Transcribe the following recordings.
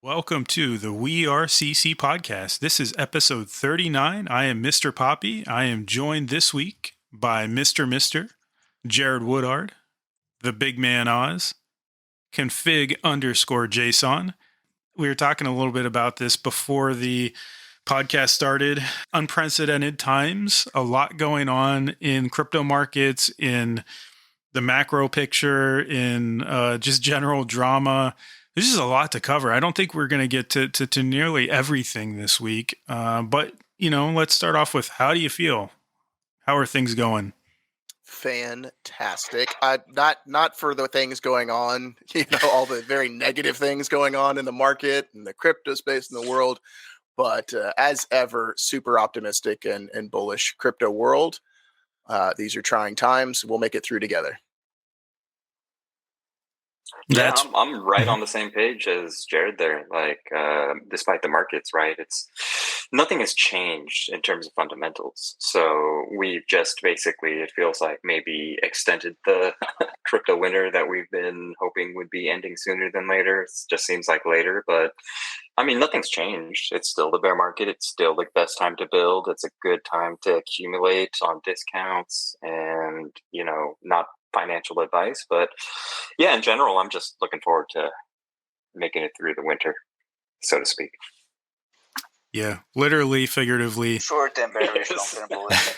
Welcome to the We Are CC podcast. This is episode 39. I am Mr. Poppy. I am joined this week by Mr. Jared Woodard, the big man Oz, config_JSON. We were talking a little bit about this before the podcast started. Unprecedented times, a lot going on in crypto markets, in the macro picture, in just general drama. There's just a lot to cover. I don't think we're going to get to nearly everything this week. But, let's start off with, how do you feel? How are things going? Fantastic. Not for the things going on, all the very negative things going on in the market and the crypto space in the world, but as ever, super optimistic and bullish crypto world. These are trying times. We'll make it through together. Yeah, I'm right on the same page as Jared there. Despite the markets, right? Nothing has changed in terms of fundamentals. So we've just basically, it feels like maybe extended the crypto winter that we've been hoping would be ending sooner than later. It just seems like later, but I mean, nothing's changed. It's still the bear market. It's still the best time to build. It's a good time to accumulate on discounts and, not financial advice, but yeah, in general, I'm just looking forward to making it through the winter, so to speak. Yeah, literally, figuratively. Short and bearish, long-term bullish.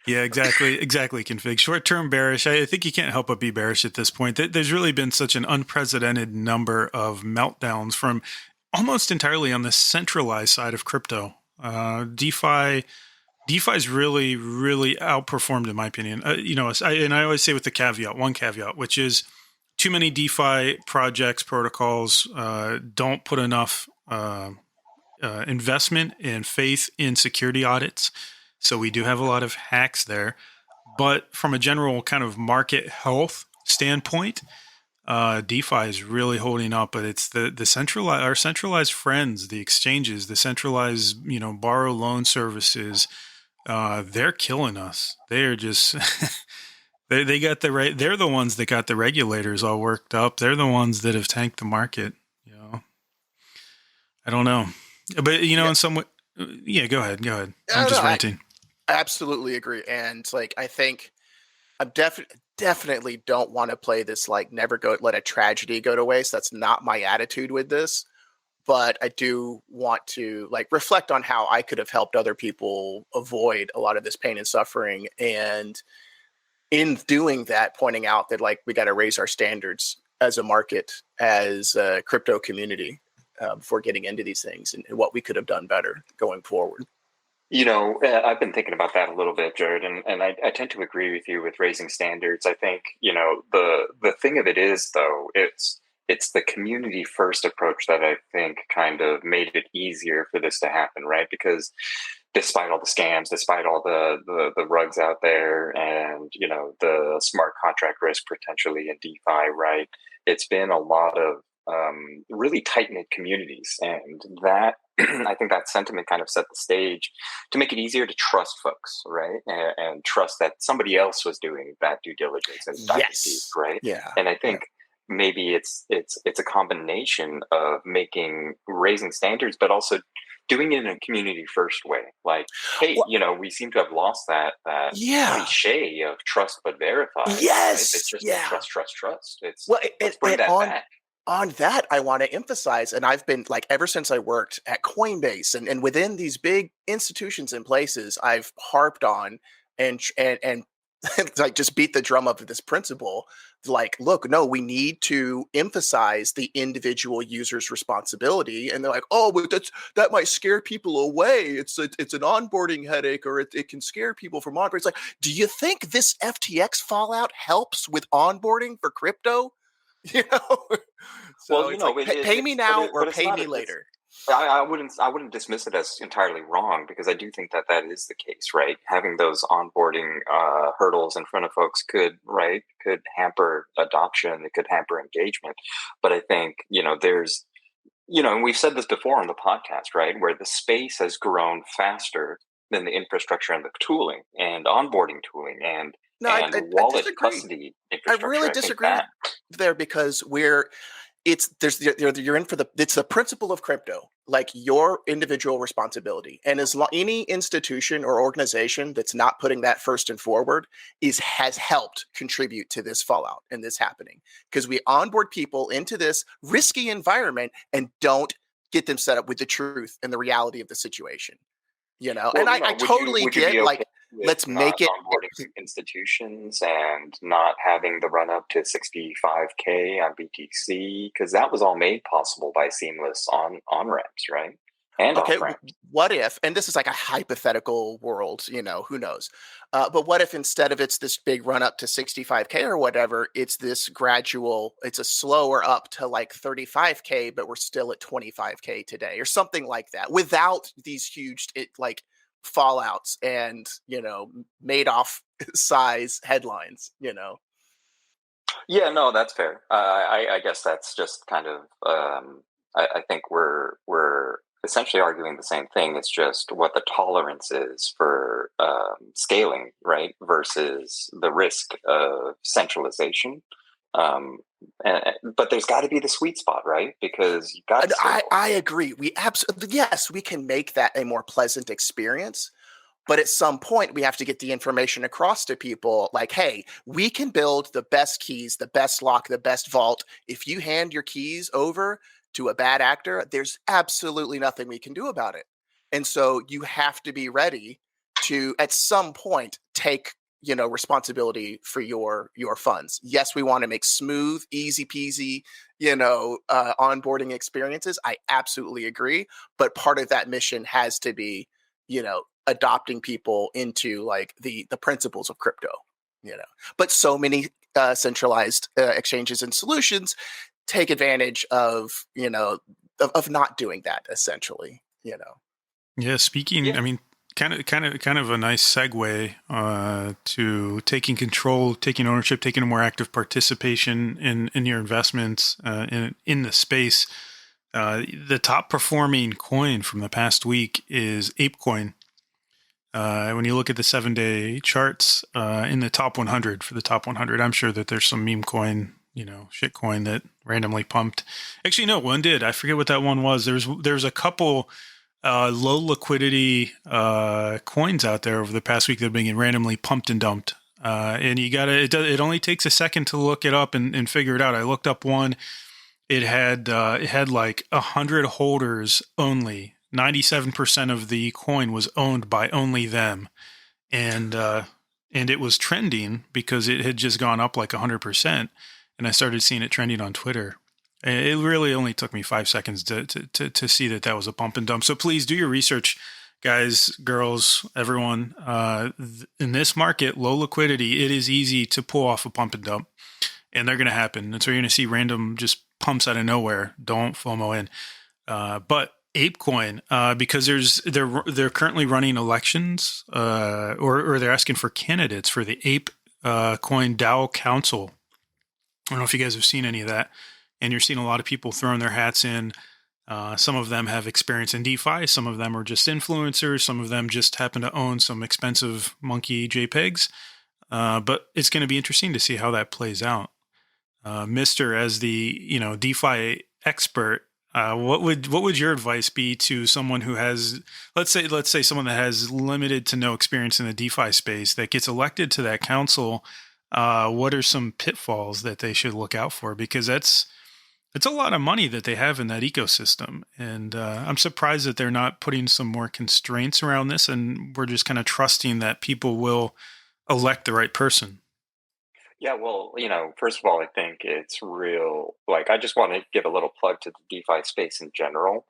Yeah, exactly, config. Short-term bearish. I think you can't help but be bearish at this point. There's really been such an unprecedented number of meltdowns from almost entirely on the centralized side of crypto. DeFi's really, really outperformed, in my opinion. I always say with the one caveat, which is too many DeFi projects, protocols don't put enough investment and faith in security audits. So we do have a lot of hacks there. But from a general kind of market health standpoint, DeFi is really holding up. But it's our centralized friends, the exchanges, the centralized, borrow loan services. They're killing us. They're just they got they're the ones that got the regulators all worked up. They're the ones that have tanked the market. I don't know, but in some way, yeah. Go ahead. I'm just ranting. I absolutely agree, and I think I'm definitely don't want to play this never let a tragedy go to waste. That's not my attitude with this. But I do want to reflect on how I could have helped other people avoid a lot of this pain and suffering. And in doing that, pointing out that we got to raise our standards as a market, as a crypto community before getting into these things and what we could have done better going forward. I've been thinking about that a little bit, Jared, and I tend to agree with you with raising standards. I think, the thing of it is, though, it's the community first approach that I think kind of made it easier for this to happen, right? Because despite all the scams, despite all the rugs out there and, the smart contract risk potentially in DeFi, right? It's been a lot of really tight-knit communities. And that, I think that sentiment kind of set the stage to make it easier to trust folks, right? And trust that somebody else was doing that due diligence and deep, right? Yeah. And I think maybe it's a combination of raising standards, but also doing it in a community first way. Hey, we seem to have lost that cliche of trust but verify. Yes, right? It's just trust. Let's bring that back. On that, I want to emphasize, and I've been ever since I worked at Coinbase and within these big institutions and places, I've harped on and just beat the drum up of this principle. Look, no, we need to emphasize the individual user's responsibility. And they're like, oh, but that might scare people away. It's an onboarding headache, or it can scare people from onboarding. It's do you think this FTX fallout helps with onboarding for crypto? So pay me now or pay me later. I wouldn't dismiss it as entirely wrong, because I do think that is the case, right? Having those onboarding hurdles in front of folks could hamper adoption. It could hamper engagement. But I think, there's, and we've said this before on the podcast, right? Where the space has grown faster than the infrastructure and the tooling and onboarding tooling and wallet custody infrastructure. I really disagree there, because you're in for it's the principle of crypto, like your individual responsibility. And any institution or organization that's not putting that first and forward has helped contribute to this fallout and this happening, because we onboard people into this risky environment and don't get them set up with the truth and the reality of the situation. Well, And I totally would you be get, okay like, with let's not make it. onboarding institutions and not having the run up to 65K on BTC? Because that was all made possible by seamless on ramps, right? And Okay, off ramps. what if, and this is like a hypothetical world, who knows? But what if instead of it's this big run up to 65K or whatever, it's this gradual, it's a slower up to like 35K, but we're still at 25K today or something like that, without these huge like fallouts and, Madoff size headlines. Yeah, no, that's fair. I guess that's just kind of. I think we're essentially arguing the same thing. It's just what the tolerance is for scaling, right, versus the risk of centralization. Um, but there's got to be the sweet spot, right? Because you've got to scale. I agree. We absolutely, yes, we can make that a more pleasant experience. But at some point, we have to get the information across to people like, hey, we can build the best keys, the best lock, the best vault. If you hand your keys over to a bad actor, there's absolutely nothing we can do about it. And so you have to be ready to, at some point, take responsibility for your funds. Yes, we want to make smooth, easy peasy, onboarding experiences. I absolutely agree. But part of that mission has to be, adopting people into like the principles of crypto. But so many centralized exchanges and solutions take advantage of of not doing that, essentially. Yeah, speaking, Yeah. I mean, kind of a nice segue to taking control, taking ownership, taking a more active participation in your investments in the space. The top performing coin from the past week is ApeCoin. When you look at the 7-day charts in the top 100, for the top 100, I'm sure that there's some meme coin, shit coin that randomly pumped. Actually, no, one did. I forget what that one was. There's a couple low liquidity coins out there over the past week that have been getting randomly pumped and dumped. And it only takes a second to look it up and figure it out. I looked up one. It had like 100 holders only. 97% of the coin was owned by only them, and it was trending because it had just gone up like 100%. And I started seeing it trending on Twitter. It really only took me 5 seconds to see that was a pump and dump. So please do your research, guys, girls, everyone. In this market, low liquidity, it is easy to pull off a pump and dump, and they're going to happen. And so you're going to see random just pumps out of nowhere. Don't FOMO in. But ApeCoin, because they're currently running elections, or they're asking for candidates for the Ape Coin DAO Council. I don't know if you guys have seen any of that, and you're seeing a lot of people throwing their hats in. Some of them have experience in DeFi. Some of them are just influencers. Some of them just happen to own some expensive monkey JPEGs. But it's going to be interesting to see how that plays out. Mister, as the DeFi expert, what would your advice be to someone who has, let's say someone that has limited to no experience in the DeFi space that gets elected to that council? What are some pitfalls that they should look out for? Because it's a lot of money that they have in that ecosystem, and I'm surprised that they're not putting some more constraints around this, and we're just kind of trusting that people will elect the right person. Yeah, well, first of all, I think it's real. Like, I just want to give a little plug to the DeFi space in general.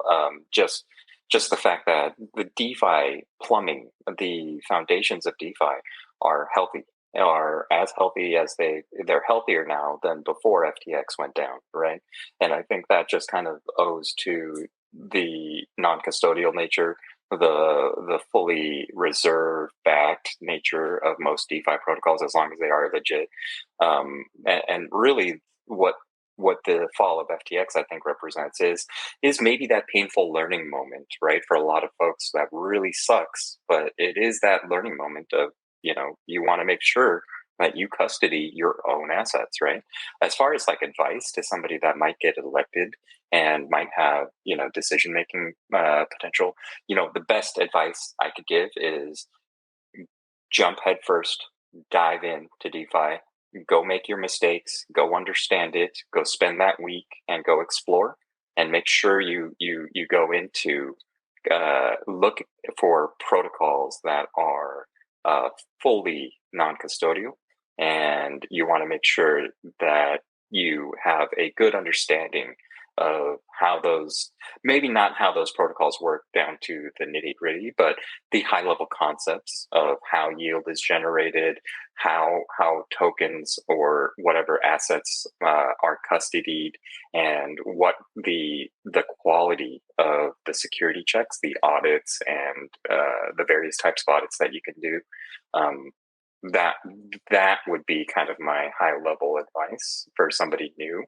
Just the fact that the DeFi plumbing, the foundations of DeFi are healthy, are as healthy as they're healthier now than before FTX went down, right? And I think that just kind of owes to the non-custodial nature, the fully reserve backed nature of most DeFi protocols, as long as they are legit. And really what the fall of FTX I think represents is maybe that painful learning moment, right? For a lot of folks that really sucks, but it is that learning moment of, you want to make sure that you custody your own assets, right? As far as like advice to somebody that might get elected and might have, decision making potential, the best advice I could give is jump headfirst, dive into DeFi, go make your mistakes, go understand it, go spend that week and go explore, and make sure you go into look for protocols that are fully non-custodial, and you want to make sure that you have a good understanding of how those, maybe not how those protocols work down to the nitty gritty, but the high level concepts of how yield is generated, how tokens or whatever assets are custodied, and what the quality of the security checks, the audits, and the various types of audits that you can do. That that would be kind of my high level advice for somebody new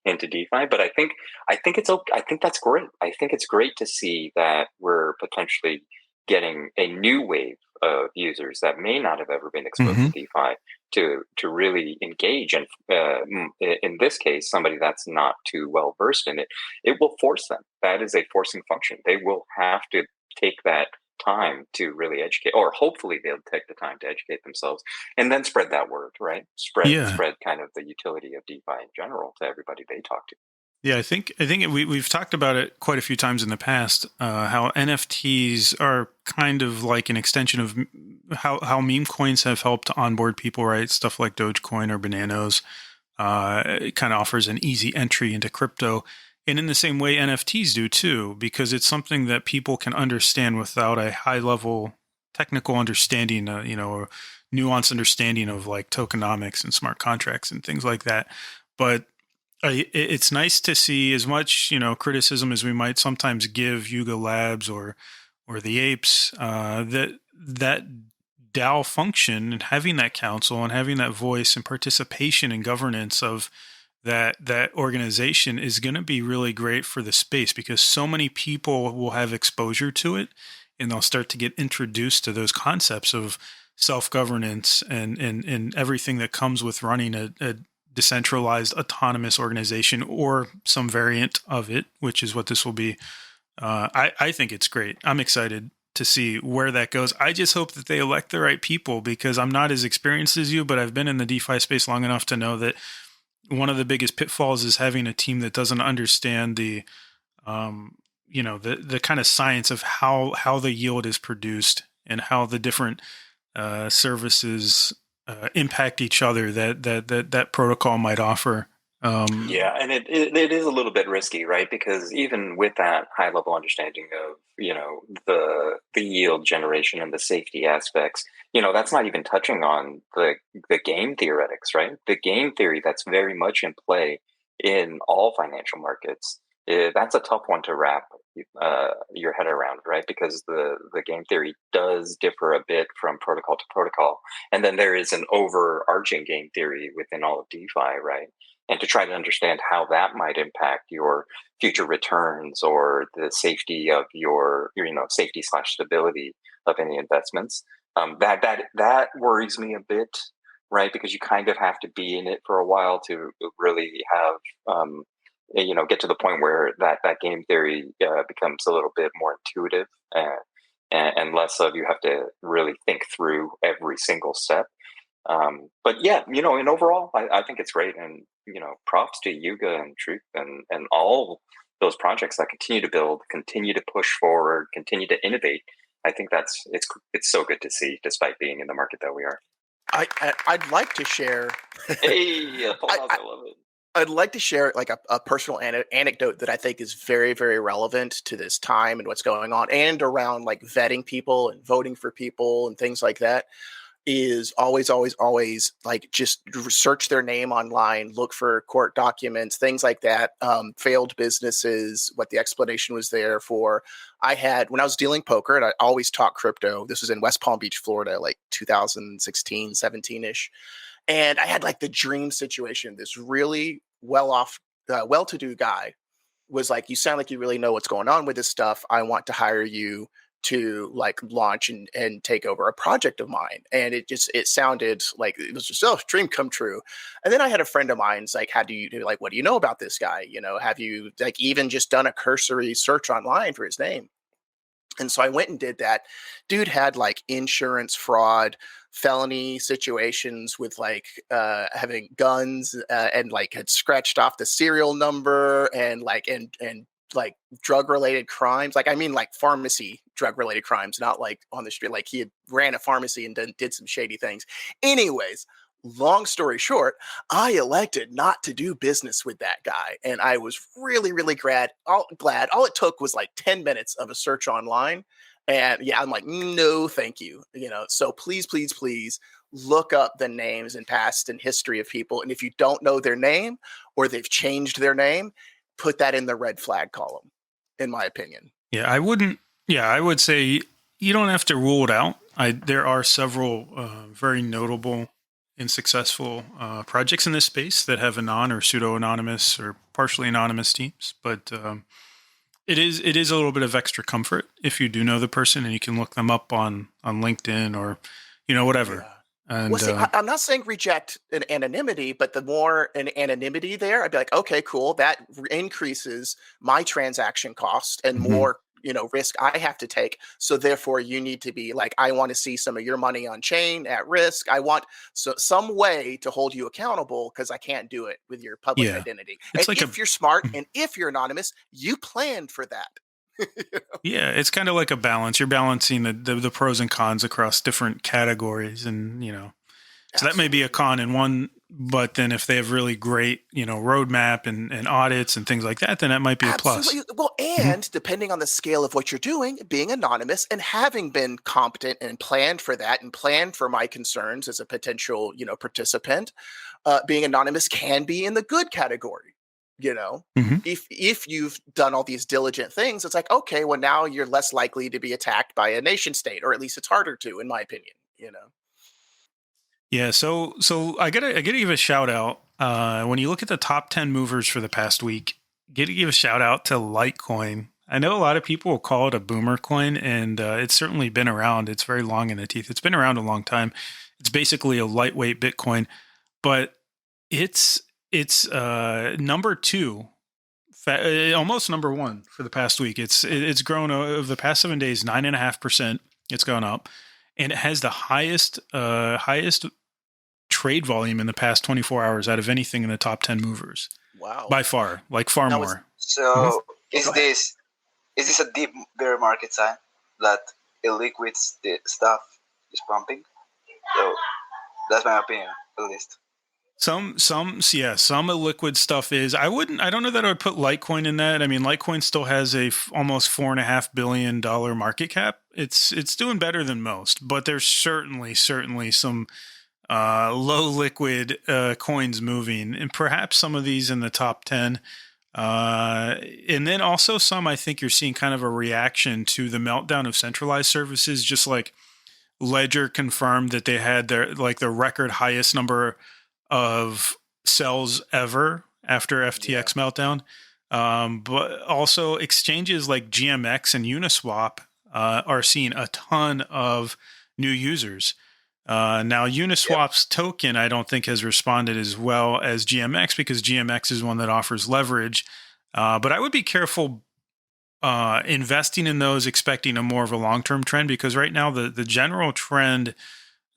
into DeFi. But I think it's okay. I think that's great. I think it's great to see that we're potentially getting a new wave of users that may not have ever been exposed to DeFi to really engage. And in this case, somebody that's not too well versed in it, it will force them. That is a forcing function. They will have to take that time to really educate, or hopefully they'll take the time to educate themselves and then spread that word, right? Yeah. Spread kind of the utility of DeFi in general to everybody they talk to. Yeah, I think we've talked about it quite a few times in the past. How NFTs are kind of like an extension of how meme coins have helped onboard people, right? Stuff like Dogecoin or Bananos. It kind of offers an easy entry into crypto, and in the same way, NFTs do too, because it's something that people can understand without a high level technical understanding, or nuanced understanding of like tokenomics and smart contracts and things like that. But it's nice to see, as much criticism as we might sometimes give Yuga Labs or the apes, that DAO function and having that council and having that voice and participation and governance of that organization is going to be really great for the space, because so many people will have exposure to it and they'll start to get introduced to those concepts of self-governance and everything that comes with running a decentralized autonomous organization or some variant of it, which is what this will be. I think it's great. I'm excited to see where that goes. I just hope that they elect the right people, because I'm not as experienced as you, but I've been in the DeFi space long enough to know that one of the biggest pitfalls is having a team that doesn't understand the kind of science of how the yield is produced and how the different services impact each other that protocol might offer. Yeah, and it is a little bit risky, right? Because even with that high level understanding of the yield generation and the safety aspects, that's not even touching on the game theoretics, right? The game theory that's very much in play in all financial markets. That's a tough one to wrap your head around, right? Because the game theory does differ a bit from protocol to protocol, and then there is an overarching game theory within all of DeFi, right? And to try to understand how that might impact your future returns or the safety of your safety / stability of any investments. That worries me a bit, right? Because you kind of have to be in it for a while to really have get to the point where that game theory becomes a little bit more intuitive, and less of you have to really think through every single step. But yeah, and overall, I think it's great, and props to Yuga and Truth and all those projects that continue to build, continue to push forward, continue to innovate. I think it's so good to see, despite being in the market that we are. I'd like to share. Hey, I love it. I'd like to share like a personal anecdote that I think is very, very relevant to this time and what's going on, and around like vetting people and voting for people and things like that. Is always like just search their name online, look for court documents, things like that, failed businesses, what the explanation was there for. When I was dealing poker, and I always taught crypto, this was in West Palm Beach, Florida, like 2016, 17-ish. And I had like the dream situation. This really well-off, well-to-do guy was like, you sound like you really know what's going on with this stuff. I want to hire you to like launch and take over a project of mine. And it sounded like it was just, oh, dream come true. And then I had a friend of mine's like, how do you do, like, what do you know about this guy? You know, have you like even just done a cursory search online for his name? And so I went and did that. Dude had like insurance fraud, felony situations with like having guns and like had scratched off the serial number and like drug related crimes. Like, I mean, like pharmacy drug related crimes, not like on the street. Like he had ran a pharmacy and did some shady things. Anyways, long story short, I elected not to do business with that guy. And I was really, really glad. All it took was like 10 minutes of a search online. And yeah, I'm like, no, thank you. You know, so please, please, please look up the names and past and history of people. And if you don't know their name or they've changed their name, put that in the red flag column, in my opinion. Yeah, I wouldn't. Yeah, I would say you don't have to rule it out. There are several very notable and successful projects in this space that have anon or pseudo-anonymous or partially anonymous teams, but it is a little bit of extra comfort if you do know the person and you can look them up on LinkedIn or whatever. Yeah. And Well, see, I'm not saying reject an anonymity, but the more an anonymity there, I'd be like, okay, cool. That increases my transaction cost and more, risk I have to take. So therefore, you need to be like, I want to see some of your money on chain at risk. I want some way to hold you accountable because I can't do it with your public identity. It's and like if you're smart and if you're anonymous, you planned for that. Yeah, it's kind of like a balance. You're balancing the pros and cons across different categories, and so that may be a con in one. But then if they have really great roadmap and audits and things like that, then that might be a plus. Well, and depending on the scale of what you're doing, being anonymous and having been competent and planned for that and planned for my concerns as a potential participant, being anonymous can be in the good category. If you've done all these diligent things, it's like, okay, well, now you're less likely to be attacked by a nation state, or at least it's harder to, in my opinion. Yeah, so I gotta give a shout out. When you look at the top 10 movers for the past week, gotta give a shout out to Litecoin. I know a lot of people will call it a boomer coin, and it's certainly been around. It's very long in the teeth. It's been around a long time. It's basically a lightweight Bitcoin, but it's number two, almost number one for the past week. It's grown over the past 7 days, 9.5%. It's gone up, and it has the highest trade volume in the past 24 hours out of anything in the top 10 movers. Wow, by far, like far more. So is this a deep bear market sign that illiquid stuff is pumping? So that's my opinion, at least. Some illiquid stuff is. I don't know that I would put Litecoin in that. I mean, Litecoin still has a almost $4.5 billion market cap. It's doing better than most, but there's certainly some low liquid coins moving, and perhaps some of these in the top 10. And then also some, I think you're seeing kind of a reaction to the meltdown of centralized services, just like Ledger confirmed that they had the record highest number of sells ever after FTX meltdown. But also exchanges like GMX and Uniswap are seeing a ton of new users. Now Uniswap's token, I don't think has responded as well as GMX because GMX is one that offers leverage. But I would be careful investing in those, expecting a more of a long-term trend, because right now the general trend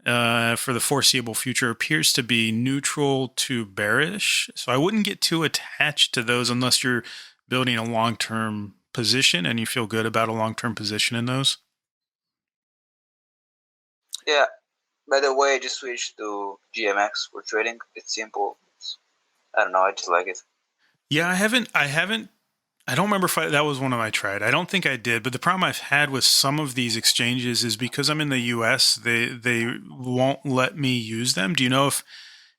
for the foreseeable future appears to be neutral to bearish. So I wouldn't get too attached to those unless you're building a long-term position and you feel good about a long-term position in those. Yeah. By the way, I just switched to GMX for trading. It's simple. I don't know. I just like it. Yeah, I don't remember if that was one of my tried. I don't think I did, but the problem I've had with some of these exchanges is because I'm in the US, they won't let me use them. Do you know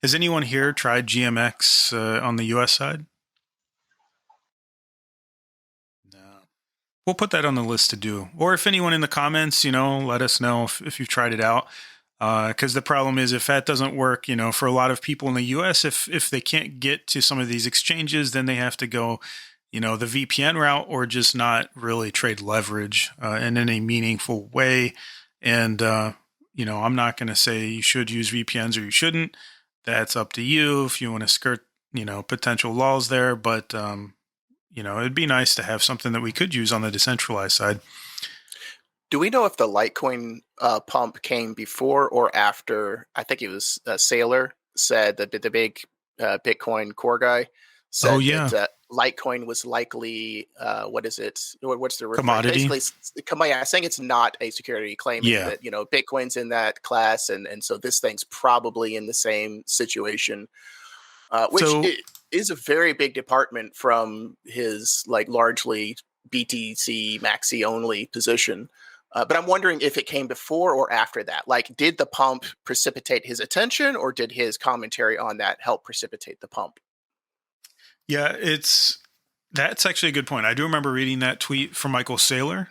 has anyone here tried GMX on the US side? No. We'll put that on the list to do. Or if anyone in the comments, let us know if you've tried it out. Because the problem is if that doesn't work, for a lot of people in the US, if they can't get to some of these exchanges, then they have to go the VPN route or just not really trade leverage in any meaningful way. And, I'm not going to say you should use VPNs or you shouldn't. That's up to you if you want to skirt, potential laws there. But, it'd be nice to have something that we could use on the decentralized side. Do we know if the Litecoin pump came before or after? I think it was Saylor said that the big Bitcoin core guy Oh, said yeah. that Litecoin was likely what is it? What's the word? Commodity. Basically, saying it's not a security, claiming Yeah. that Bitcoin's in that class, and so this thing's probably in the same situation, which is a very big department from his largely BTC maxi only position. But I'm wondering if it came before or after that. Like, did the pump precipitate his attention, or did his commentary on that help precipitate the pump? Yeah, that's actually a good point. I do remember reading that tweet from Michael Saylor.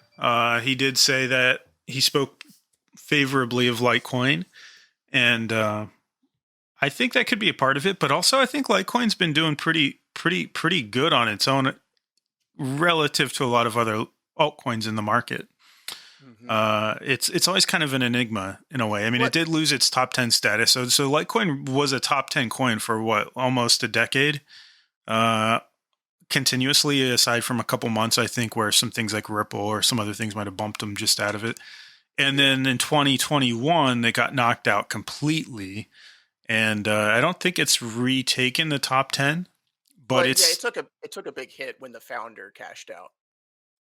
He did say that he spoke favorably of Litecoin, and I think that could be a part of it. But also, I think Litecoin's been doing pretty good on its own relative to a lot of other altcoins in the market. Mm-hmm. It's always kind of an enigma in a way. I mean, it did lose its top 10 status. So Litecoin was a top 10 coin for almost a decade, continuously, aside from a couple months, I think, where some things like Ripple or some other things might have bumped them just out of it. And then in 2021, they got knocked out completely. And I don't think it's retaken the top 10, but it took a big hit when the founder cashed out.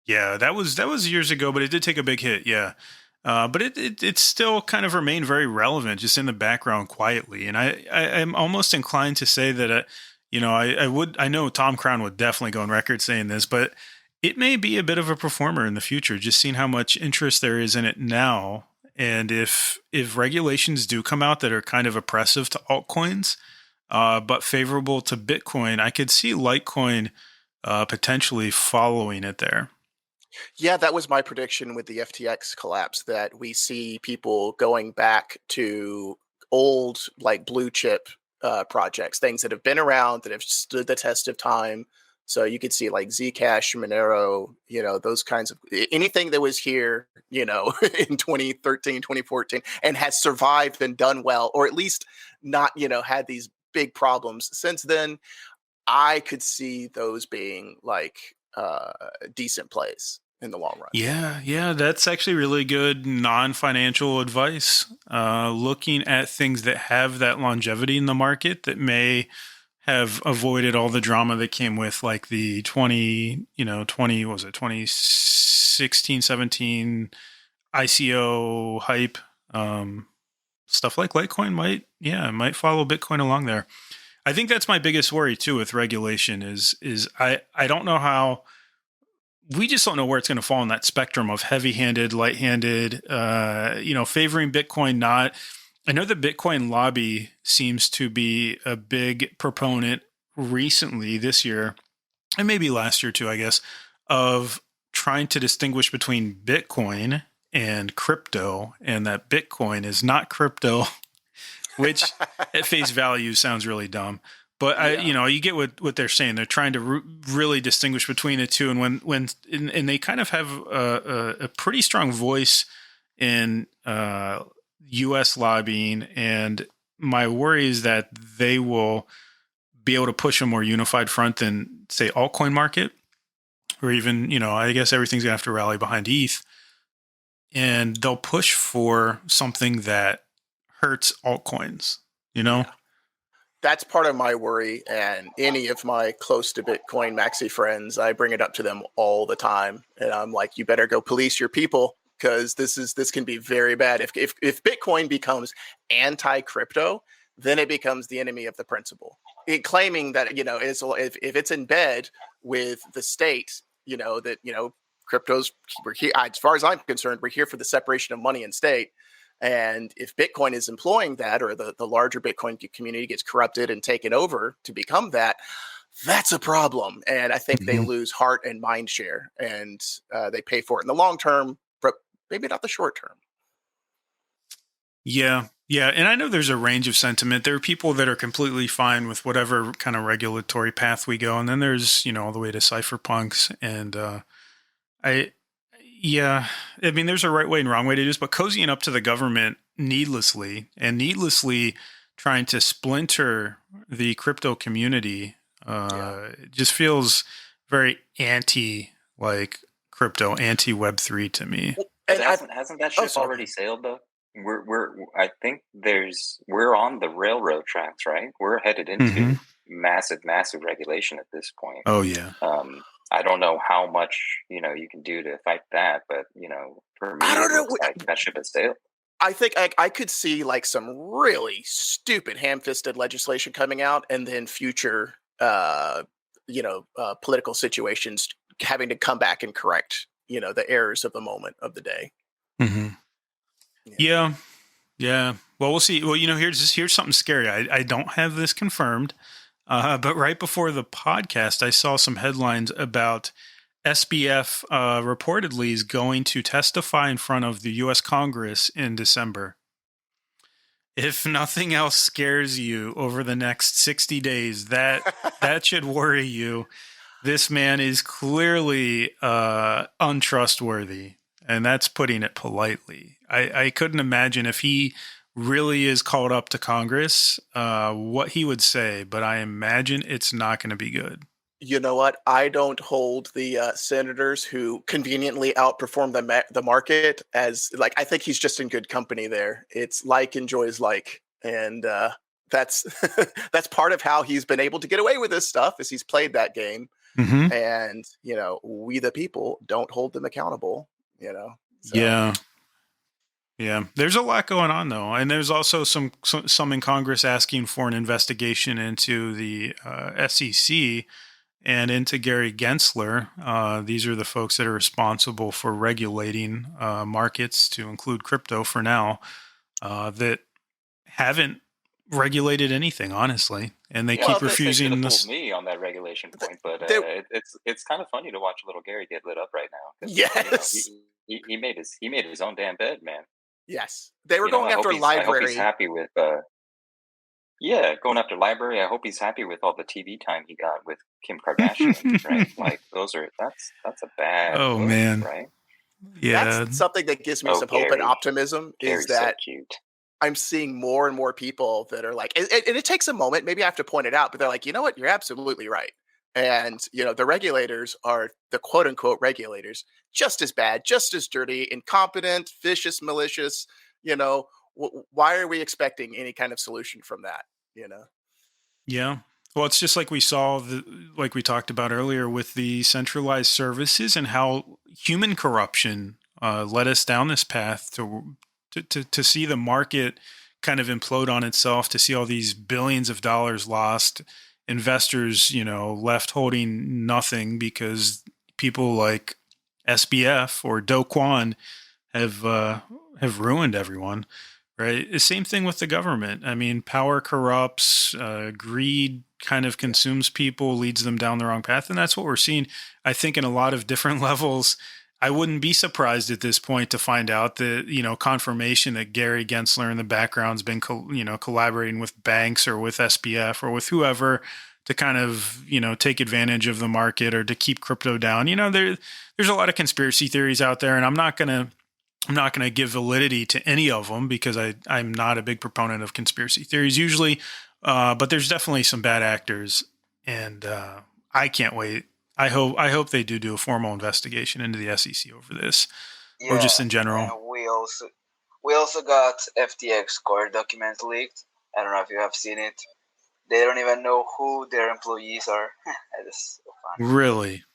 Yeah, that was years ago, but it did take a big hit. Yeah, but it still kind of remained very relevant, just in the background quietly. And I'm almost inclined to say that I know Tom Crown would definitely go on record saying this, but it may be a bit of a performer in the future. Just seeing how much interest there is in it now, and if regulations do come out that are kind of oppressive to altcoins, but favorable to Bitcoin, I could see Litecoin potentially following it there. Yeah, that was my prediction with the FTX collapse, that we see people going back to old, blue chip projects, things that have been around, that have stood the test of time. So you could see Zcash, Monero, those kinds of anything that was here, in 2013, 2014, and has survived and done well, or at least not, had these big problems since then. I could see those being decent plays in the long run. Yeah, that's actually really good non-financial advice. Looking at things that have that longevity in the market that may have avoided all the drama that came with the 2016, 17 ICO hype. Stuff like Litecoin might follow Bitcoin along there. I think that's my biggest worry too with regulation is I don't know how. We just don't know where it's going to fall in that spectrum of heavy-handed, light-handed, favoring Bitcoin, not. I know the Bitcoin lobby seems to be a big proponent recently this year, and maybe last year too, I guess, of trying to distinguish between Bitcoin and crypto, and that Bitcoin is not crypto, which at face value sounds really dumb. But you get what they're saying. They're trying to really distinguish between the two, and and they kind of have a pretty strong voice in U.S. lobbying. And my worry is that they will be able to push a more unified front than, say, altcoin market, or even I guess everything's gonna have to rally behind ETH, and they'll push for something that hurts altcoins. Yeah. That's part of my worry, and any of my close to Bitcoin maxi friends, I bring it up to them all the time, and I'm like, you better go police your people, because this can be very bad. If Bitcoin becomes anti-crypto, then it becomes the enemy of the principle. Claiming that if it's in bed with the state, cryptos, we're here. As far as I'm concerned, we're here for the separation of money and state. And if Bitcoin is employing that, or the larger Bitcoin community gets corrupted and taken over to become that, that's a problem. And I think they lose heart and mind share, and they pay for it in the long term, but maybe not the short term. Yeah, Yeah, and I know there's a range of sentiment. There are people that are completely fine with whatever kind of regulatory path we go, and then there's all the way to cypherpunks. And I, yeah, I mean, there's a right way and wrong way to do this, but cozying up to the government needlessly trying to splinter the crypto community just feels very anti like crypto, anti Web3 to me. But And hasn't that ship already sailed though? I think we're on the railroad tracks, right? We're headed into massive regulation at this point. Oh yeah. I don't know how much you can do to fight that, but for me, I don't it know. looks like that ship has sailed. I think I could see like some really stupid ham-fisted legislation coming out, and then future, political situations having to come back and correct, the errors of the moment of the day. Mm-hmm. Yeah. Yeah. Well, we'll see. Well, here's something scary. I don't have this confirmed, but right before the podcast, I saw some headlines about SBF reportedly is going to testify in front of the U.S. Congress in December. If nothing else scares you over the next 60 days, that should worry you. This man is clearly untrustworthy, and that's putting it politely. I couldn't imagine if he really is called up to Congress, what he would say, but I imagine it's not going to be good. You know what? I don't hold the senators who conveniently outperform the market as like. I think he's just in good company there. It's like enjoys like, and that's that's part of how he's been able to get away with this stuff. Is he's played that game, and we the people don't hold them accountable. So. Yeah. Yeah, there's a lot going on though, and there's also some in Congress asking for an investigation into the SEC and into Gary Gensler. These are the folks that are responsible for regulating markets, to include crypto for now, that haven't regulated anything, honestly, and they keep refusing they this. Me on that regulation point, but it's kind of funny to watch little Gary get lit up right now. Yes, he made his own damn bed, man. Yes, they were going after LBRY. I hope he's happy with. Going after LBRY. I hope he's happy with all the TV time he got with Kim Kardashian. Right? Like that's a bad. Oh look, man, right? Yeah, that's something that gives me some hope and optimism. Gary's is that so cute. I'm seeing more and more people that are like, and it takes a moment. Maybe I have to point it out, but they're like, you know what? You're absolutely right. And, the regulators are the quote unquote regulators, just as bad, just as dirty, incompetent, vicious, malicious. Why are we expecting any kind of solution from that? Yeah. Well, it's just like we saw, like we talked about earlier with the centralized services and how human corruption led us down this path to see the market kind of implode on itself, to see all these billions of dollars lost, investors, left holding nothing because people like SBF or Do Kwon have ruined everyone. Right. The same thing with the government. I mean, power corrupts, greed kind of consumes people, leads them down the wrong path. And that's what we're seeing, I think, in a lot of different levels. I wouldn't be surprised at this point to find out that, confirmation that Gary Gensler in the background's been, collaborating with banks or with SBF or with whoever to kind of, take advantage of the market or to keep crypto down. There's a lot of conspiracy theories out there, and I'm not going to give validity to any of them because I'm not a big proponent of conspiracy theories usually, but there's definitely some bad actors, and I can't wait. I hope they do a formal investigation into the SEC over this, or just in general. We also got FTX core documents leaked. I don't know if you have seen it. They don't even know who their employees are. That is so fun. Really?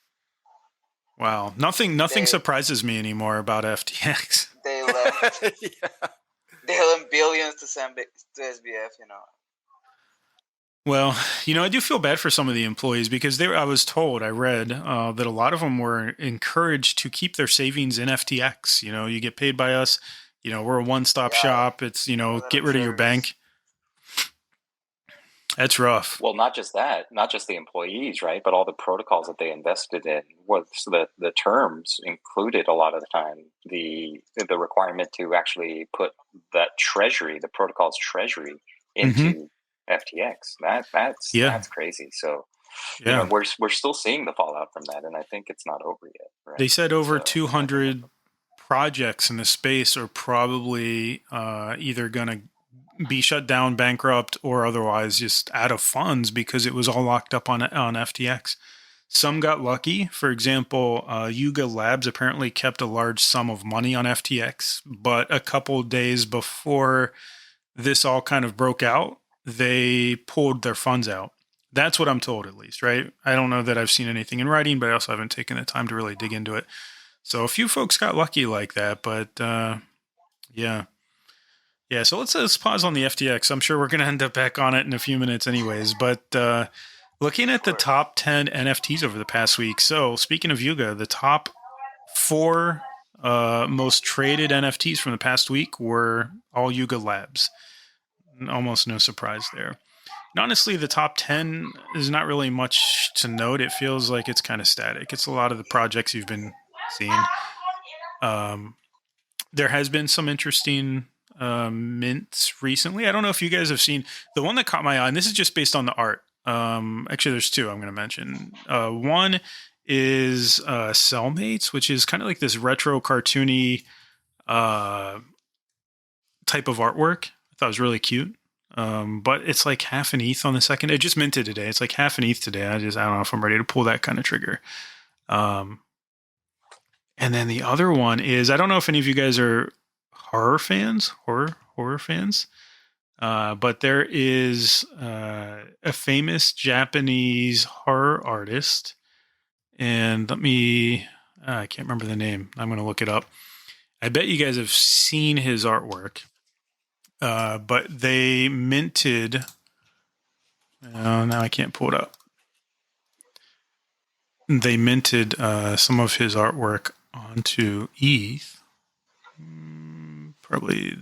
Wow. Nothing surprises me anymore about FTX. They left. They lent billions to SBF, Well, I do feel bad for some of the employees because I read that a lot of them were encouraged to keep their savings in FTX. You get paid by us. We're a one-stop shop. It's, get rid of your bank. That's rough. Well, not just that, not just the employees, right? But all the protocols that they invested in. So the terms included a lot of the time the requirement to actually put that treasury, the protocol's treasury, into FTX. That's crazy. So we're still seeing the fallout from that, and I think it's not over yet. Right? They said over 200 projects in the space are probably either going to be shut down, bankrupt, or otherwise just out of funds because it was all locked up on FTX. Some got lucky. For example, Yuga Labs apparently kept a large sum of money on FTX, but a couple days before this all kind of broke out, they pulled their funds out. That's what I'm told, at least, right? I don't know that I've seen anything in writing, but I also haven't taken the time to really dig into it. So a few folks got lucky like that, but yeah. Yeah, so let's pause on the FTX. I'm sure we're going to end up back on it in a few minutes anyways. But looking at the top 10 NFTs over the past week. So speaking of Yuga, the top 4 most traded NFTs from the past week were all Yuga Labs. Almost no surprise there. And honestly, the top 10 is not really much to note. It feels like it's kind of static. It's a lot of the projects you've been seeing. There has been some interesting mints recently. I don't know if you guys have seen the one that caught my eye, and this is just based on the art. Actually, there's 2 I'm going to mention. One is Cellmates, which is kind of like this retro cartoony type of artwork. I thought it was really cute. But it's like half an ETH on the second. It just minted today. It's like half an ETH today. I don't know if I'm ready to pull that kind of trigger. And then the other one is, I don't know if any of you guys are horror fans, but there is a famous Japanese horror artist, and I can't remember the name. I'm going to look it up. I bet you guys have seen his artwork, but they minted. Now I can't pull it up. They minted some of his artwork onto ETH. Probably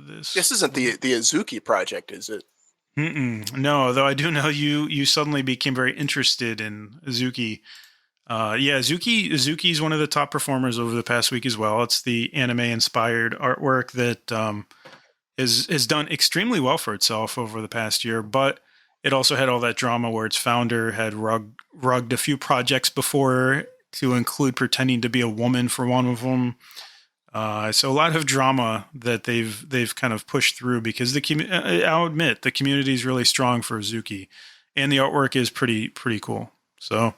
this. This isn't the Azuki project, is it? No, though I do know you suddenly became very interested in Azuki. Azuki is one of the top performers over the past week as well. It's the anime-inspired artwork that has done extremely well for itself over the past year, but it also had all that drama where its founder had rugged a few projects before to include pretending to be a woman for one of them. So a lot of drama that they've kind of pushed through because I'll admit the community is really strong for Azuki, and the artwork is pretty cool. So,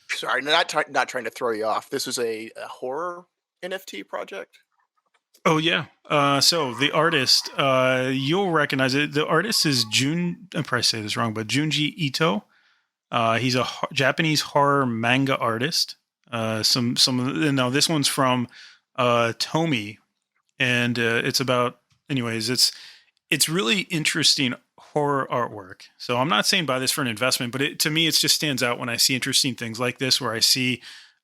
sorry, not trying to throw you off. This is a horror NFT project. Oh yeah. So the artist, you'll recognize it. The artist is I'll probably say this wrong, but Junji Ito. He's a Japanese horror manga artist. Now this one's from Tomy, and it's about, anyways, it's really interesting horror artwork. So I'm not saying buy this for an investment, but to me, it just stands out when I see interesting things like this, where I see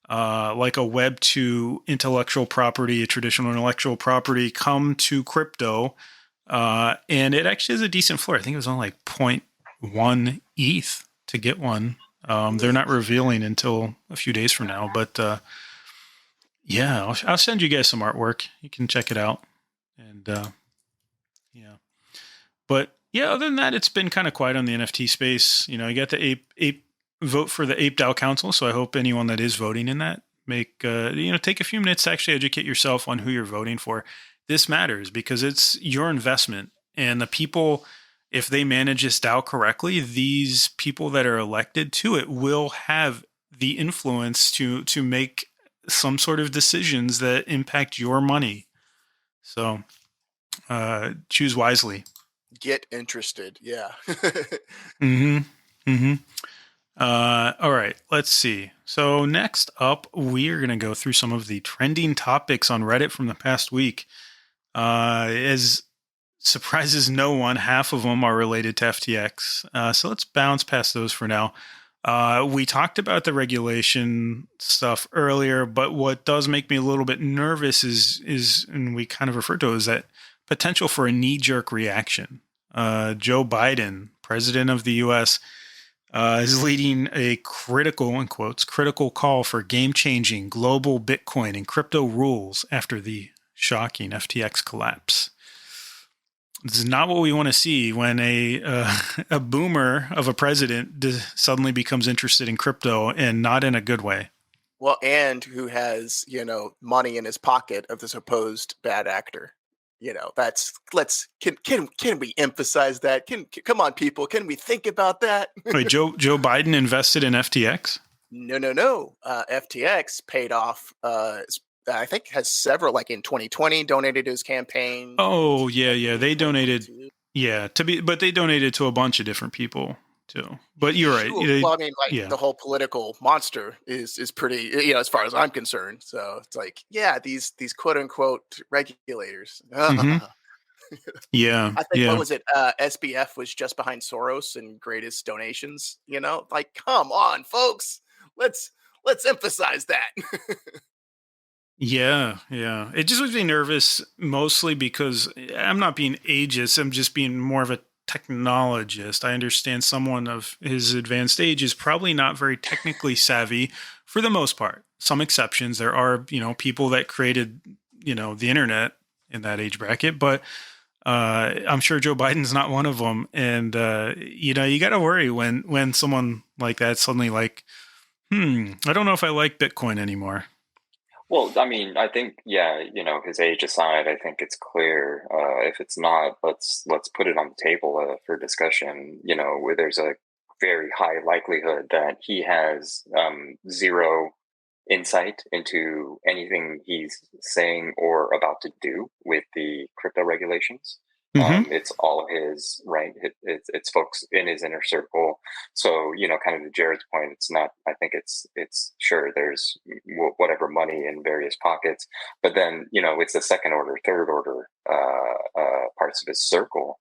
like a Web 2 intellectual property, a traditional intellectual property come to crypto, and it actually has a decent floor. I think it was on like 0.1 ETH to get one. They're not revealing until a few days from now, but yeah, I'll send you guys some artwork. You can check it out. And yeah. But yeah, other than that, it's been kind of quiet on the NFT space. You got the ape vote for the Ape DAO Council. So I hope anyone that is voting in that take a few minutes to actually educate yourself on who you're voting for. This matters because it's your investment, and the people, if they manage this DAO correctly, these people that are elected to it will have the influence to make some sort of decisions that impact your money. So choose wisely. Get interested. Yeah. All right, let's see. So next up, we are going to go through some of the trending topics on Reddit from the past week. As surprises no one, half of them are related to FTX. So let's bounce past those for now. We talked about the regulation stuff earlier, but what does make me a little bit nervous is, and we kind of referred to it, is that potential for a knee-jerk reaction. Joe Biden president of the U.S., is leading a critical, in quotes, critical call for game-changing global Bitcoin and crypto rules after the shocking FTX collapse. This is not what we want to see when a boomer of a president suddenly becomes interested in crypto, and not in a good way. Well, and who has, money in his pocket of the supposed bad actor. Can we emphasize that? Come on, people, can we think about that? Wait, Joe Biden invested in FTX? No. FTX paid off. I think has several, like in 2020, donated to his campaign. Oh yeah, they donated. Yeah, but they donated to a bunch of different people too. But you're right. Well, I mean, the whole political monster is pretty, as far as I'm concerned. So it's like, yeah, these quote unquote regulators. Mm-hmm. Yeah, I think what was it? SBF was just behind Soros and greatest donations. Like, come on, folks, let's emphasize that. Yeah. It just makes me nervous, mostly because I'm not being ageist. I'm just being more of a technologist. I understand someone of his advanced age is probably not very technically savvy for the most part. Some exceptions. There are, people that created, the internet in that age bracket, but I'm sure Joe Biden's not one of them. And, you got to worry when someone like that suddenly like, I don't know if I like Bitcoin anymore. Well, I mean, I think, his age aside, I think it's clear. If it's not, let's put it on the table for discussion. Where there's a very high likelihood that he has zero insight into anything he's saying or about to do with the crypto regulations. It's all his, right? It's folks in his inner circle. So, kind of to Jared's point, it's not, I think it's sure there's whatever money in various pockets, but then, it's the second order, third order parts of his circle.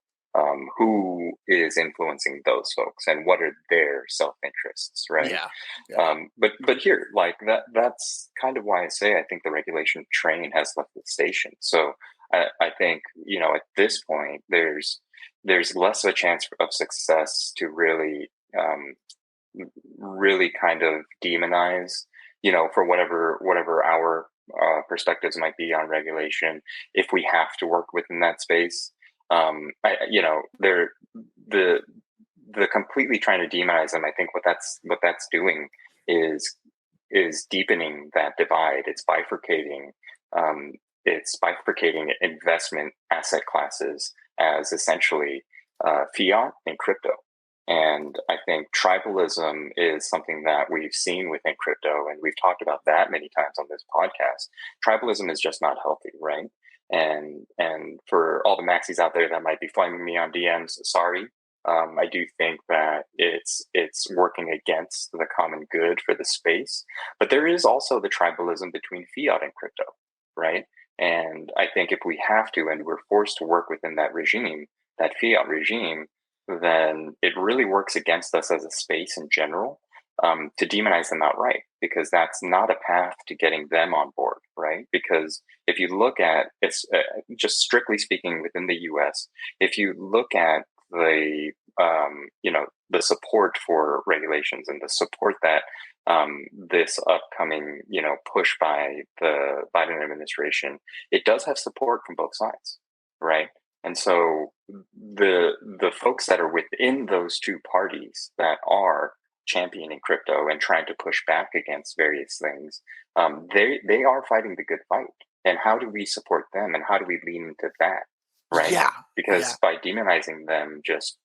Who is influencing those folks and what are their self-interests, right? Yeah. But here, like that's kind of why I say I think the regulation train has left the station. So I think, at this point, there's less of a chance of success to really kind of demonize, for whatever our perspectives might be on regulation, if we have to work within that space. The completely trying to demonize them, I think what that's doing is deepening that divide. It's bifurcating investment asset classes as essentially fiat and crypto. And I think tribalism is something that we've seen within crypto, and we've talked about that many times on this podcast. Tribalism is just not healthy, right? And for all the maxis out there that might be flaming me on DMs, sorry. I do think that it's working against the common good for the space, but there is also the tribalism between fiat and crypto, right? And I think if we have to, and we're forced to work within that regime, that fiat regime, then it really works against us as a space in general, to demonize them outright, because that's not a path to getting them on board, right? Because if you look at it's just strictly speaking within the U.S., if you look at the the support for regulations and the support that this upcoming push by the Biden administration, it does have support from both sides, right? And so the folks that are within those two parties that are championing crypto and trying to push back against various things, they are fighting the good fight. And how do we support them, and how do we lean into that, right? Yeah. Because by demonizing them just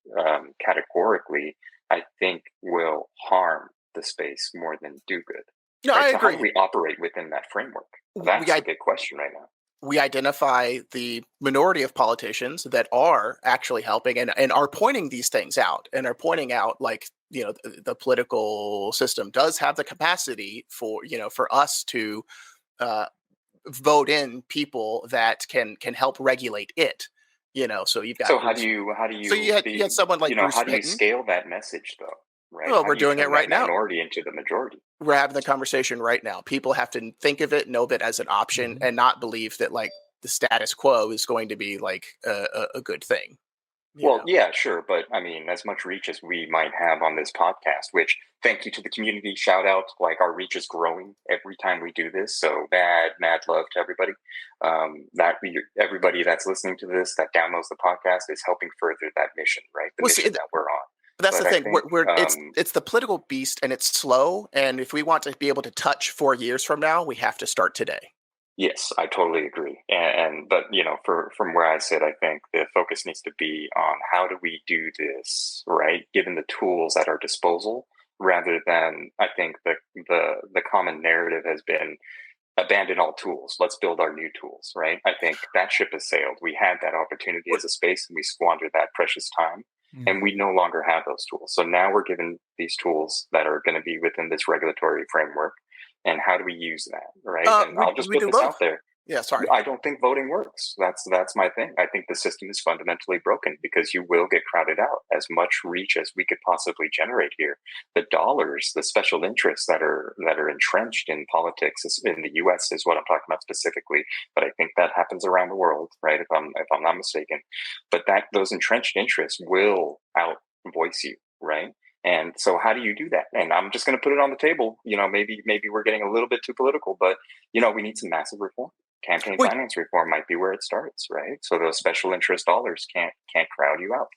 categorically, I think will harm the space more than do good. No, right? I So agree. how do we operate within that framework? That's a big question right now. We identify the minority of politicians that are actually helping and are pointing these things out, and are pointing out, like, the political system does have the capacity for us to vote in people that can help regulate it. So you've got. So how do you? So you had someone like Bruce how do you Hinton. scale that message though? Right. Well, How we're do you doing it turn right that now. minority into the majority. We're having the conversation right now. People have to think of it, know of it as an option, and not believe that, like, the status quo is going to be like a good thing. Well, yeah, sure. But I mean, as much reach as we might have on this podcast, which thank you to the community, shout out, like our reach is growing every time we do this. So mad love to everybody. Everybody that's listening to this, that downloads the podcast is helping further that mission, right? The mission that we're on. But that's But the I thing. think, It's the political beast, and it's slow. And if we want to be able to touch 4 years from now, we have to start today. yes, I totally agree. But from where I sit, I think the focus needs to be on how do we do this, right? Given the tools at our disposal, rather than I think the common narrative has been abandon all tools. Let's build our new tools, right? I think that ship has sailed. We had that opportunity as a space, and we squandered that precious time. And we no longer have those tools. So now we're given these tools that are going to be within this regulatory framework. And how do we use that, right? And I'll just put this out there. Yeah, sorry. I don't think voting works. That's my thing. I think the system is fundamentally broken because you will get crowded out. As much reach as we could possibly generate here, the dollars, the special interests that are entrenched in politics in the U.S. is what I'm talking about specifically. But I think that happens around the world, right? If I'm not mistaken. But those entrenched interests will outvoice you, right? And so how do you do that? And I'm just going to put it on the table. Maybe we're getting a little bit too political, but we need some massive reform. Campaign finance reform might be where it starts, right? So those special interest dollars can't crowd you out.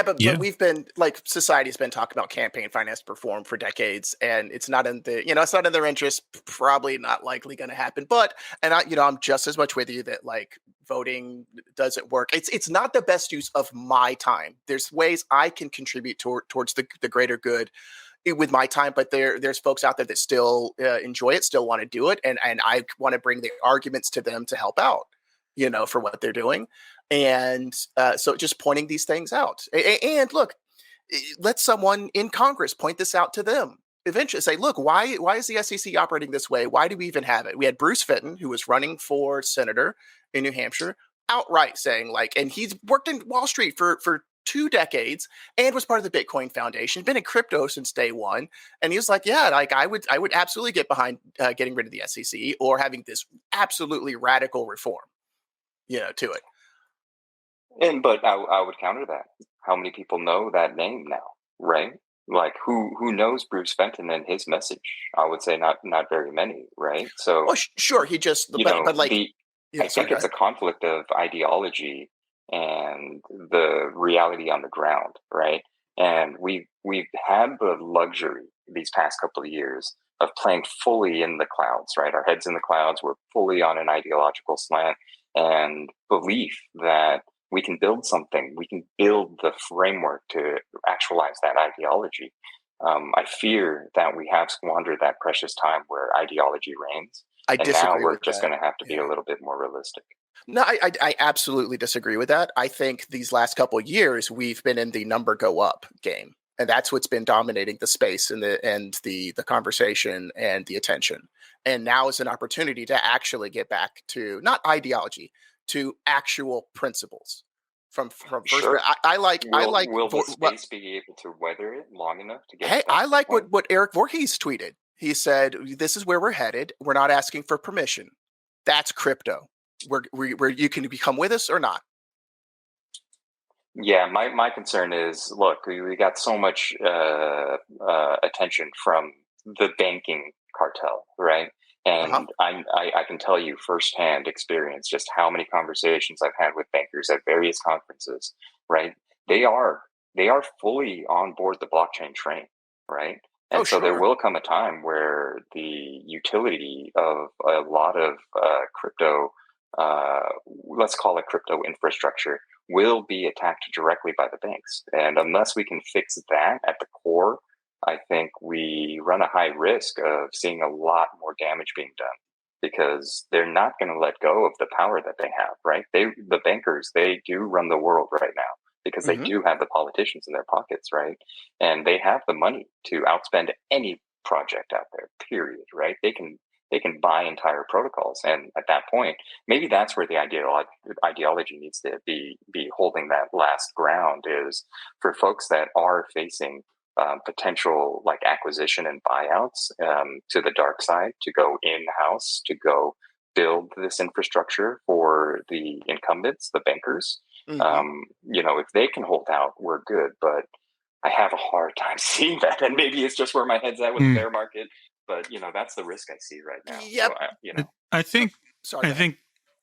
But we've been society's been talking about campaign finance reform for decades, and it's not in it's not in their interest. Probably not likely going to happen. But I'm just as much with you that voting doesn't work. It's not the best use of my time. There's ways I can contribute towards the greater good with my time, but there's folks out there that still enjoy it, still want to do it, and I want to bring the arguments to them to help out, for what they're doing, and so just pointing these things out. And look, let someone in Congress point this out to them. Eventually, say, look, why is the SEC operating this way? Why do we even have it? We had Bruce Fenton, who was running for senator in New Hampshire, outright saying and he's worked in Wall Street for 2 decades and was part of the Bitcoin Foundation, been in crypto since day one. And he was like, I would absolutely get behind getting rid of the SEC or having this absolutely radical reform, to it. But I would counter that. How many people know that name now, right? Like who knows Bruce Fenton and his message? I would say not very many, right? So sure, he just I think it's a conflict of ideology and the reality on the ground, right? And we've had the luxury these past couple of years of playing fully in the clouds, right? Our heads in the clouds. We're fully on an ideological slant and belief that we can build something. We can build the framework to actualize that ideology. I fear that we have squandered that precious time where ideology reigns. And now we're just going to have to be a little bit more realistic. No, I absolutely disagree with that. I think these last couple of years we've been in the number go up game, and that's what's been dominating the space and the conversation and the attention. And now is an opportunity to actually get back to not ideology, to actual principles. From first, sure. Will the space be able to weather it long enough to get? Hey, I like what Eric Voorhees tweeted. He said, "This is where we're headed. We're not asking for permission. That's crypto. Where you can come with us or not." Yeah, my concern is, look, we got so much attention from the banking cartel, right? And I can tell you firsthand experience just how many conversations I've had with bankers at various conferences, right? They are fully on board the blockchain train, right? And so there will come a time where the utility of a lot of crypto, let's call it crypto infrastructure, will be attacked directly by the banks. And unless we can fix that at the core, I think we run a high risk of seeing a lot more damage being done because they're not going to let go of the power that they have, right? The bankers, they do run the world right now because they do have the politicians in their pockets, right? And they have the money to outspend any project out there, period, right? They can buy entire protocols. And at that point, maybe that's where the ideology needs to be holding that last ground, is for folks that are facing potential acquisition and buyouts to the dark side, to go in-house, to go build this infrastructure for the incumbents, the bankers. If they can hold out, we're good. But I have a hard time seeing that, and maybe it's just where my head's at with the bear market. But that's the risk I see right now. Yep. So I think. Sorry.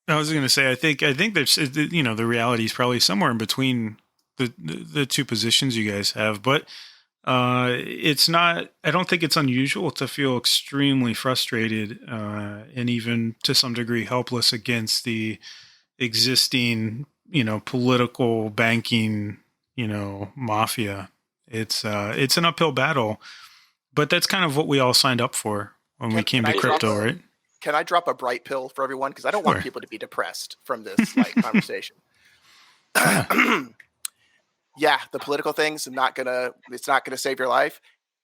I was going to say. I think there's the reality is probably somewhere in between the two positions you guys have, but it's not. I don't think it's unusual to feel extremely frustrated and even to some degree helpless against the existing political banking mafia. It's an uphill battle, but that's kind of what we all signed up for when we came to crypto, right? Can I drop a bright pill for everyone? Because I don't want people to be depressed from this conversation. Yeah, the political things it's not gonna save your life.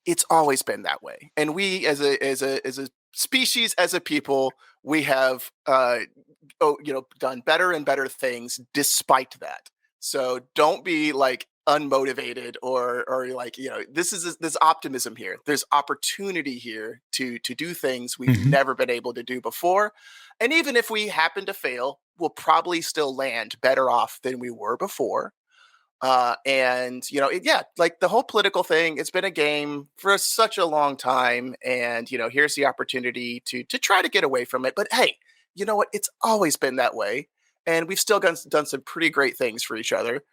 It's always been that way, and we as a species, as a people, we have done better and better things despite that. So don't be like unmotivated or this is this optimism here. There's opportunity here to do things we've never been able to do before, and even if we happen to fail, we'll probably still land better off than we were before. Like the whole political thing, it's been a game for such a long time, and here's the opportunity to try to get away from it. But hey, you know what? It's always been that way, and we've still done some pretty great things for each other.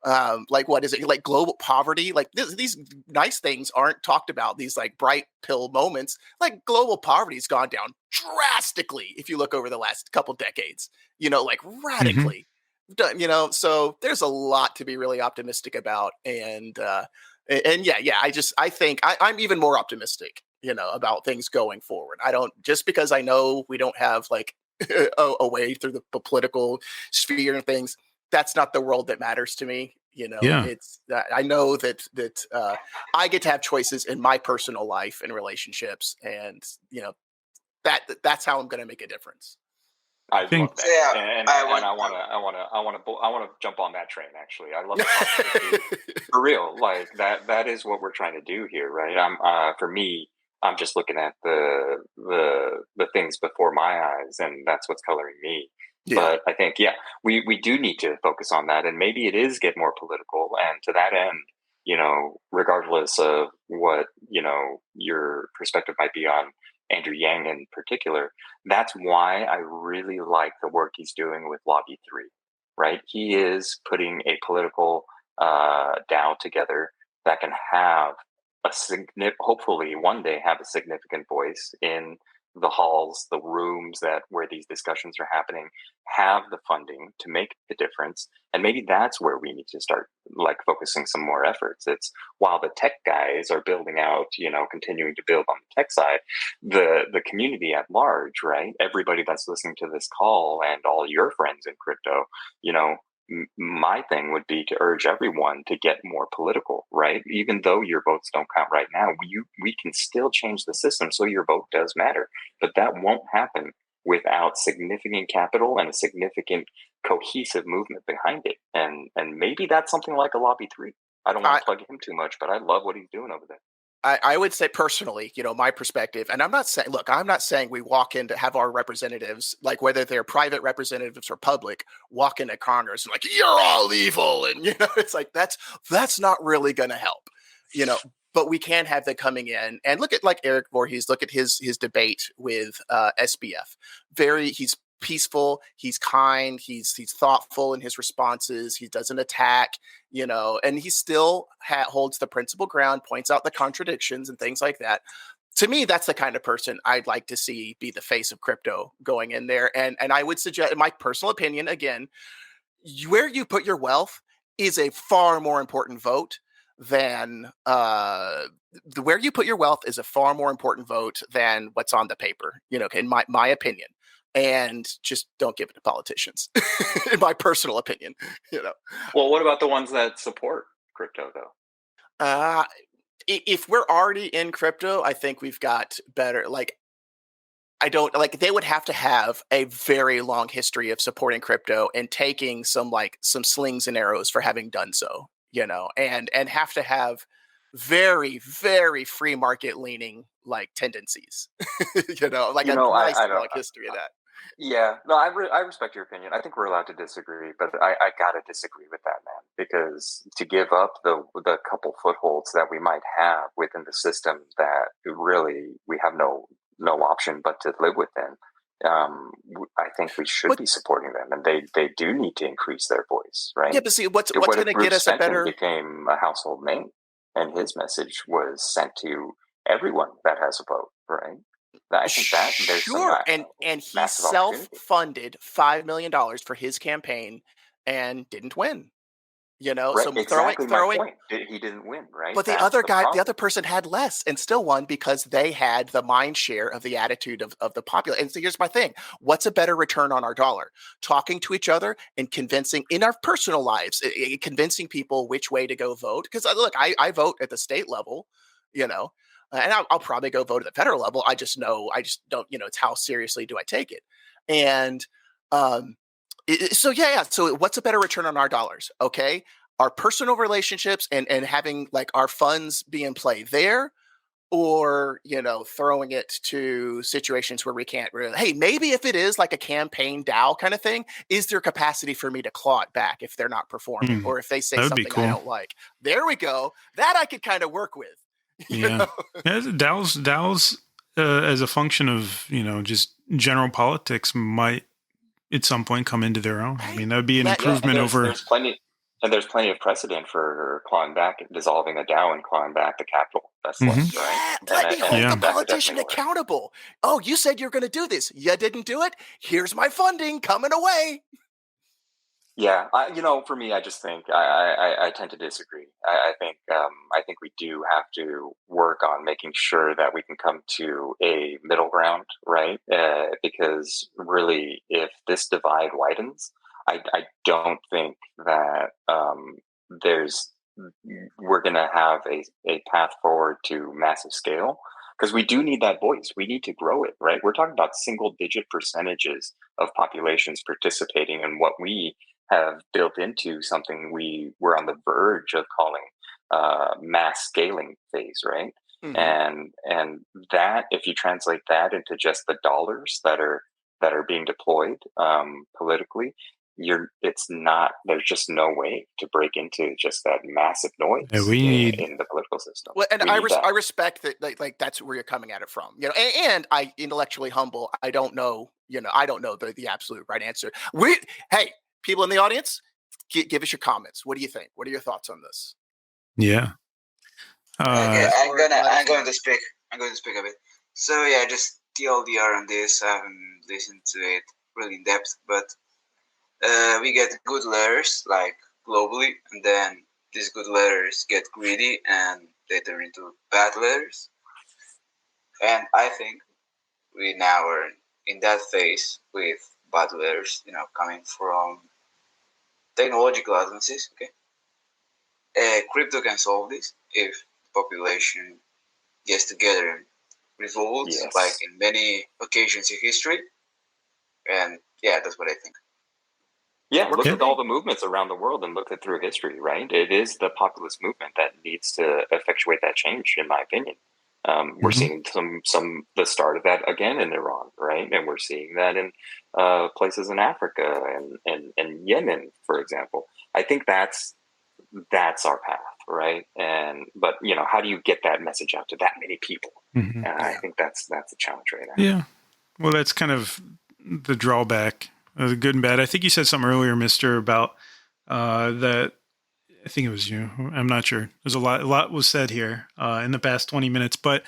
Like what is it? Like global poverty? Like these nice things aren't talked about. These like bright pill moments. Like global poverty's gone down drastically if you look over the last couple decades. Like radically. So there's a lot to be really optimistic about, and I think I'm even more optimistic, about things going forward. I don't, just because I know we don't have like a way through the political sphere and things. That's not the world that matters to me. It's I know that I get to have choices in my personal life and relationships, and that's how I'm going to make a difference. I love that, and I want to jump on that train. Actually, I love it for real. Like that is what we're trying to do here, right? For me, I'm just looking at the things before my eyes, and that's what's coloring me. Yeah. But I think, we do need to focus on that, and maybe it is get more political. And to that end, regardless of what your perspective might be on Andrew Yang in particular, that's why I really like the work he's doing with Lobby 3, right? He is putting a political DAO together that can have hopefully one day have a significant voice in the halls, the rooms where these discussions are happening, have the funding to make a difference. And maybe that's where we need to start focusing some more efforts. It's while the tech guys are building out, continuing to build on the tech side, the community at large, right? Everybody that's listening to this call and all your friends in crypto, my thing would be to urge everyone to get more political, right? Even though your votes don't count right now, we can still change the system so your vote does matter. But that won't happen without significant capital and a significant cohesive movement behind it. And maybe that's something like a Lobby 3. I don't want to plug him too much, but I love what he's doing over there. I would say personally, my perspective, and I'm not saying we walk in to have our representatives, like whether they're private representatives or public, walk into Congress and you're all evil. And, it's like, that's not really going to help, but we can have them coming in and look at Eric Voorhees, look at his debate with SBF. He's peaceful, he's kind, he's thoughtful in his responses, he doesn't attack, and he still holds the principal ground, points out the contradictions and things like that. To me, that's the kind of person I'd like to see be the face of crypto going in there. And I would suggest, in my personal opinion, again, where you put your wealth is a far more important vote than where you put your wealth is a far more important vote than what's on the paper, in my opinion. And just don't give it to politicians, in my personal opinion. Well, what about the ones that support crypto, though? If we're already in crypto, I think we've got better. They would have to have a very long history of supporting crypto and taking some slings and arrows for having done so, and have to have very, very free market leaning tendencies, a nice long history of that. Yeah, no, I respect your opinion. I think we're allowed to disagree, but I gotta disagree with that, man. Because to give up the couple footholds that we might have within the system that really we have no option but to live within, I think we should But be supporting them, and they do need to increase their voice, yeah, right? but see, what's What going if to get Bruce us a Fenton better? became a household name, and his message was sent to everyone that has a vote, right? I think that there's some Sure, and he massive opportunity. self-funded $5 million for his campaign and didn't win. Right, So exactly my throwing point. He didn't win, right? but That's the the problem. other person had less and still won because they had the mind share of the attitude of the popular. And so here's my thing. What's a better return on our dollar? Talking to each other and convincing in our personal lives, convincing people which way to go vote. Because look, I vote at the state level, you know, and I'll probably go vote at the federal level. I just don't, it's how seriously do I take it? And um, so yeah. So what's a better return on our dollars? Okay, our personal relationships and having like our funds be in play there, or throwing it to situations where we can't really, hey, maybe if it is like a campaign Dow kind of thing, is there capacity for me to claw it back if they're not performing or if they say That would be something I cool. don't like? There we go. That I could kind of work with. Yeah. Yeah, Dow's as a function of, just general politics might at some point come into their own. I Right, mean, that would be an Yeah, and improvement over. there's plenty of precedent for clawing back, dissolving a Dow and clawing back the capital that's Mhm. left, right? yeah, And let me and I hold the Yeah. think that could politician definitely work. accountable. Oh, you said you're going to do this, you didn't do it, here's my funding coming away. Yeah, for me, I just think I tend to disagree. I think we do have to work on making sure that we can come to a middle ground, right? Because really, if this divide widens, I don't think that there's we're going to have a path forward to massive scale because we do need that voice. We need to grow it, right? We're talking about single digit percentages of populations participating in what we have built into something we were on the verge of calling mass scaling phase, right? Mm-hmm. And that, if you translate that into just the dollars that are being deployed politically, it's not. There's just no way to break into just that massive Yeah, noise we need. in the political system. Well, and We need that. I respect that, like that's where you're coming at it from, and I intellectually humble. I don't know, I don't know the absolute right answer. Hey, people in the audience, give us your comments. What do you think? What are your thoughts on this? Yeah. Okay, I'm going know. to speak. I'm going to speak a bit. So yeah, just TLDR on this. I haven't listened to it really in depth, but we get good letters like globally, and then these good letters get greedy and they turn into bad letters. And I think we now are in that phase with bad letters, coming from technological advances. Okay, crypto can solve this if the population gets together and revolts, like Yes. in many occasions in history. And yeah, that's what I think. Yeah, Works look for Yeah. at all me. the movements around the world and look at through history, right? It is the populist movement that needs to effectuate that change, in my opinion. We're Mhm. seeing the start of that again in Iran, right? And we're seeing that in places in Africa and Yemen, for example. I think that's our path, right? But how do you get that message out to that many people? Mhm. I Yeah. think that's a challenge right now. Yeah. Well, that's kind of the drawback, the good and bad. I think you said something earlier, Mister, about that. I think it was you. I'm not sure. There's a lot was said here in the past 20 minutes, but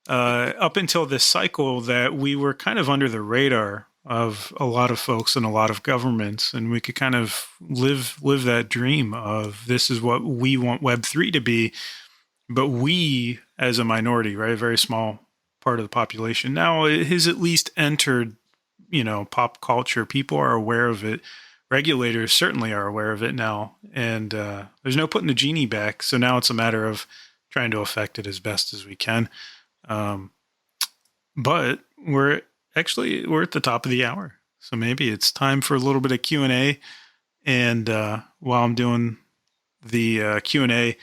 up until this cycle, that we were kind of under the radar of a lot of folks and a lot of governments, and we could kind of live that dream of this is what we want Web3 to be, but we as a minority, right, a very small part of the population, now it has at least entered, pop culture. People are aware of it. Regulators certainly are aware of it now, and there's no putting the genie back. So now it's a matter of trying to affect it as best as we can. Um, but we're at the top of the hour, so maybe it's time for a little bit of Q&A. And while I'm doing the Q&A,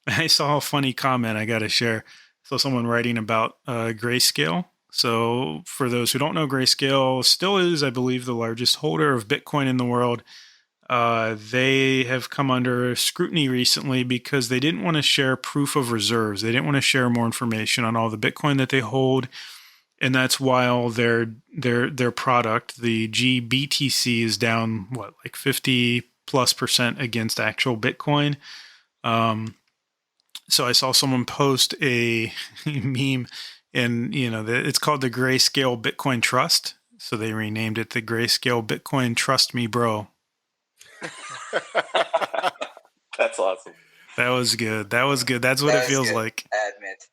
I saw a funny comment I got to share. So someone writing about Grayscale. So for those who don't know, Grayscale still is, I believe, the largest holder of Bitcoin in the world. They have come under scrutiny recently because they didn't want to share proof of reserves. They didn't want to share more information on all the Bitcoin that they hold, and that's why their product, the GBTC, is down like 50+% against actual Bitcoin. So I saw someone post a meme, and it's called the Grayscale Bitcoin Trust. So they renamed it the Grayscale Bitcoin Trust Me Bro. That's awesome. That was good. That's what it feels like. Admit.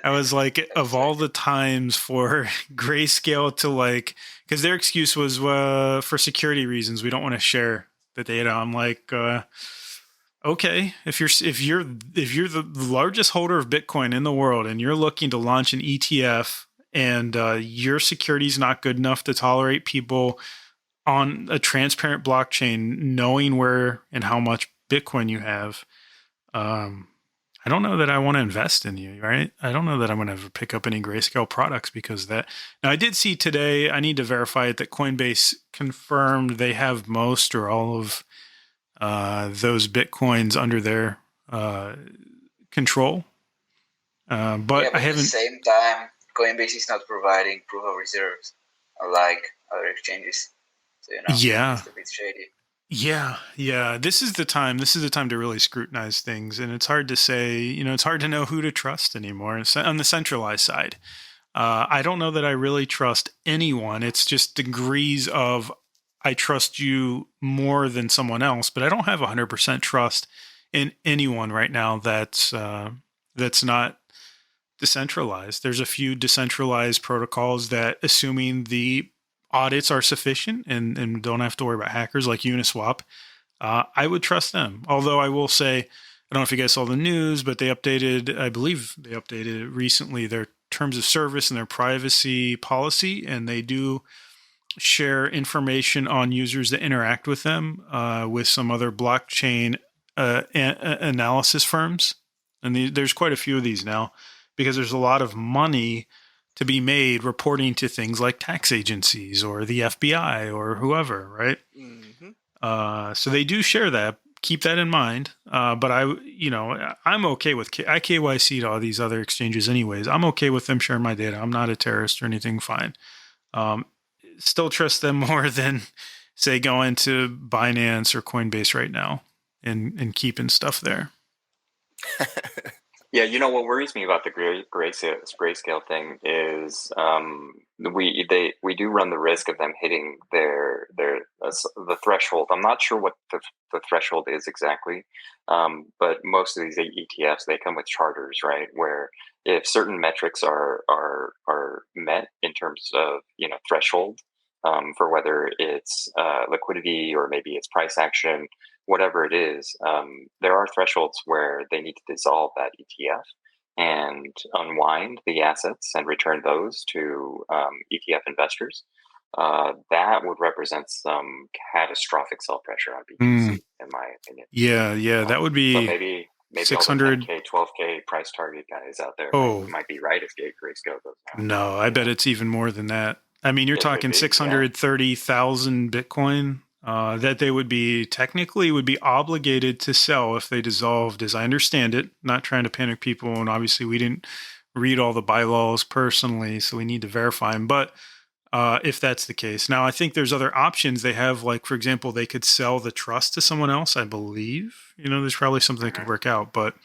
I was like, of all the times for Grayscale to because their excuse was for security reasons, we don't want to share the data. I'm like, okay, if you're the largest holder of Bitcoin in the world and you're looking to launch an ETF and your security is not good enough to tolerate people on a transparent blockchain knowing where and how much Bitcoin you have, I don't know that I want to invest in you, right? I don't know that I'm going to ever pick up any Grayscale products because of that. Now, I did see today, I need to verify it, that Coinbase confirmed they have most or all of those Bitcoins under their control. But I haven't. At the same time, Coinbase is not providing proof of reserves, unlike other exchanges. So, yeah, it's a bit shady. Yeah. This is the time to really scrutinize things, and it's hard to say. It's hard to know who to trust anymore on the centralized side. I don't know that I really trust anyone. It's just degrees of I trust you more than someone else, but I don't have 100% trust in anyone right now that's not decentralized. There's a few decentralized protocols that, assuming the audits are sufficient and don't have to worry about hackers like Uniswap, I would trust them. Although I will say, I don't know if you guys saw the news, but I believe they updated recently their terms of service and their privacy policy, and they do share information on users that interact with them with some other blockchain analysis firms. And there's quite a few of these now because there's a lot of money to be made reporting to things like tax agencies or the FBI or whoever, right? Mm-hmm. So they do share that. Keep that in mind. But I'm okay with I KYC to all these other exchanges anyways. I'm okay with them sharing my data. I'm not a terrorist or anything. Fine. Still trust them more than, say, going to Binance or Coinbase right now and keeping stuff there. Yeah, what worries me about the grayscale thing is we do run the risk of them hitting the threshold. I'm not sure what the threshold is exactly, but most of these ETFs, they come with charters, right? Where if certain metrics are met in terms of threshold for whether it's liquidity or maybe it's price action, whatever it is, there are thresholds where they need to dissolve that ETF and unwind the assets and return those to ETF investors. That would represent some catastrophic sell pressure on BTC, in my opinion. Yeah, that would be. So maybe 600, all the 10K, 12K price target guys out there might be right if Grayscale goes down. No, I bet it's even more than that. I mean, you're talking 630,000 Bitcoin that they would be obligated to sell if they dissolved, as I understand it. Not trying to panic people, and obviously we didn't read all the bylaws personally, so we need to verify them. But if that's the case, now I think there's other options they have. Like, for example, they could sell the trust to someone else. I believe there's probably something that could work out. But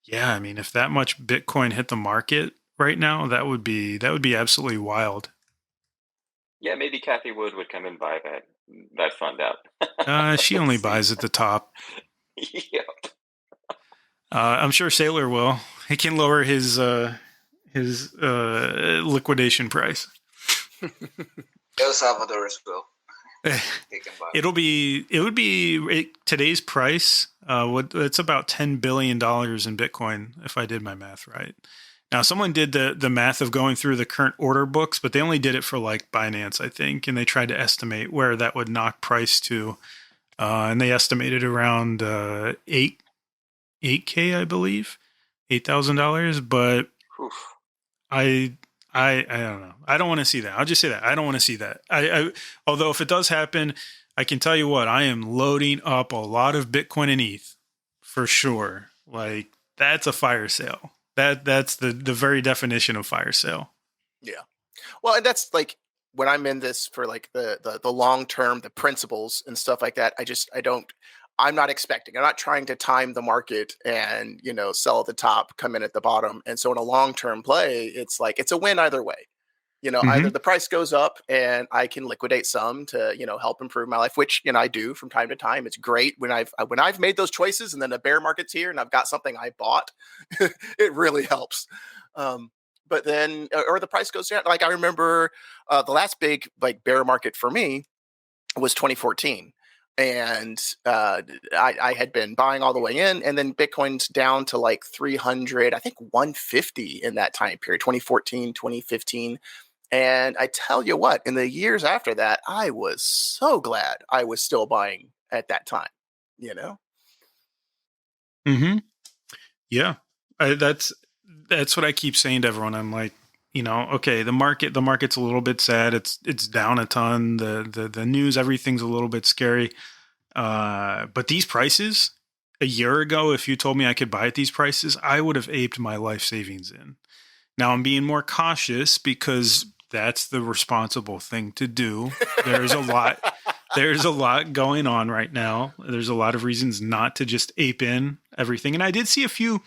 yeah, I mean, if that much Bitcoin hit the market right now, that would be absolutely wild. Yeah, maybe Kathy Wood would come and buy that fund out. She only buys at the top. Yep. I'm sure Saylor will. He can lower his liquidation price. El Salvador as well. It would be today's price. It's about $10 billion in Bitcoin, if I did my math right. Now, someone did the math of going through the current order books, but they only did it for like Binance, I think, and they tried to estimate where that would knock price to, and they estimated around $8K, I believe, $8,000. But I I don't know. I don't want to see that. I'll just say that. I don't want to see that. Although if it does happen, I can tell you what, I am loading up a lot of Bitcoin and ETH for sure. Like that's a fire sale. That's the very definition of fire sale. Yeah. Well, and that's like when I'm in this for like the long term, the principles and stuff like that. I'm not expecting. I'm not trying to time the market and sell at the top, come in at the bottom. And so in a long term play, it's like it's a win either way. Either the price goes up and I can liquidate some to help improve my life, which I do from time to time. It's great when I've made those choices and then the bear market's here and I've got something I bought. It really helps. But then, or the price goes down. Like I remember the last big like bear market for me was 2014. And I had been buying all the way in, and then Bitcoin's down to like 300, I think 150 in that time period, 2014, 2015. And I tell you what, in the years after that, I was so glad I was still buying at that time, Mm-hmm. Yeah. That's what I keep saying to everyone. I'm like, okay, the market's a little bit sad. It's down a ton. The news, everything's a little bit scary. But these prices, a year ago, if you told me I could buy at these prices, I would have aped my life savings in. Now I'm being more cautious because that's the responsible thing to do. There's a lot going on right now. There's a lot of reasons not to just ape in everything. And I did see a few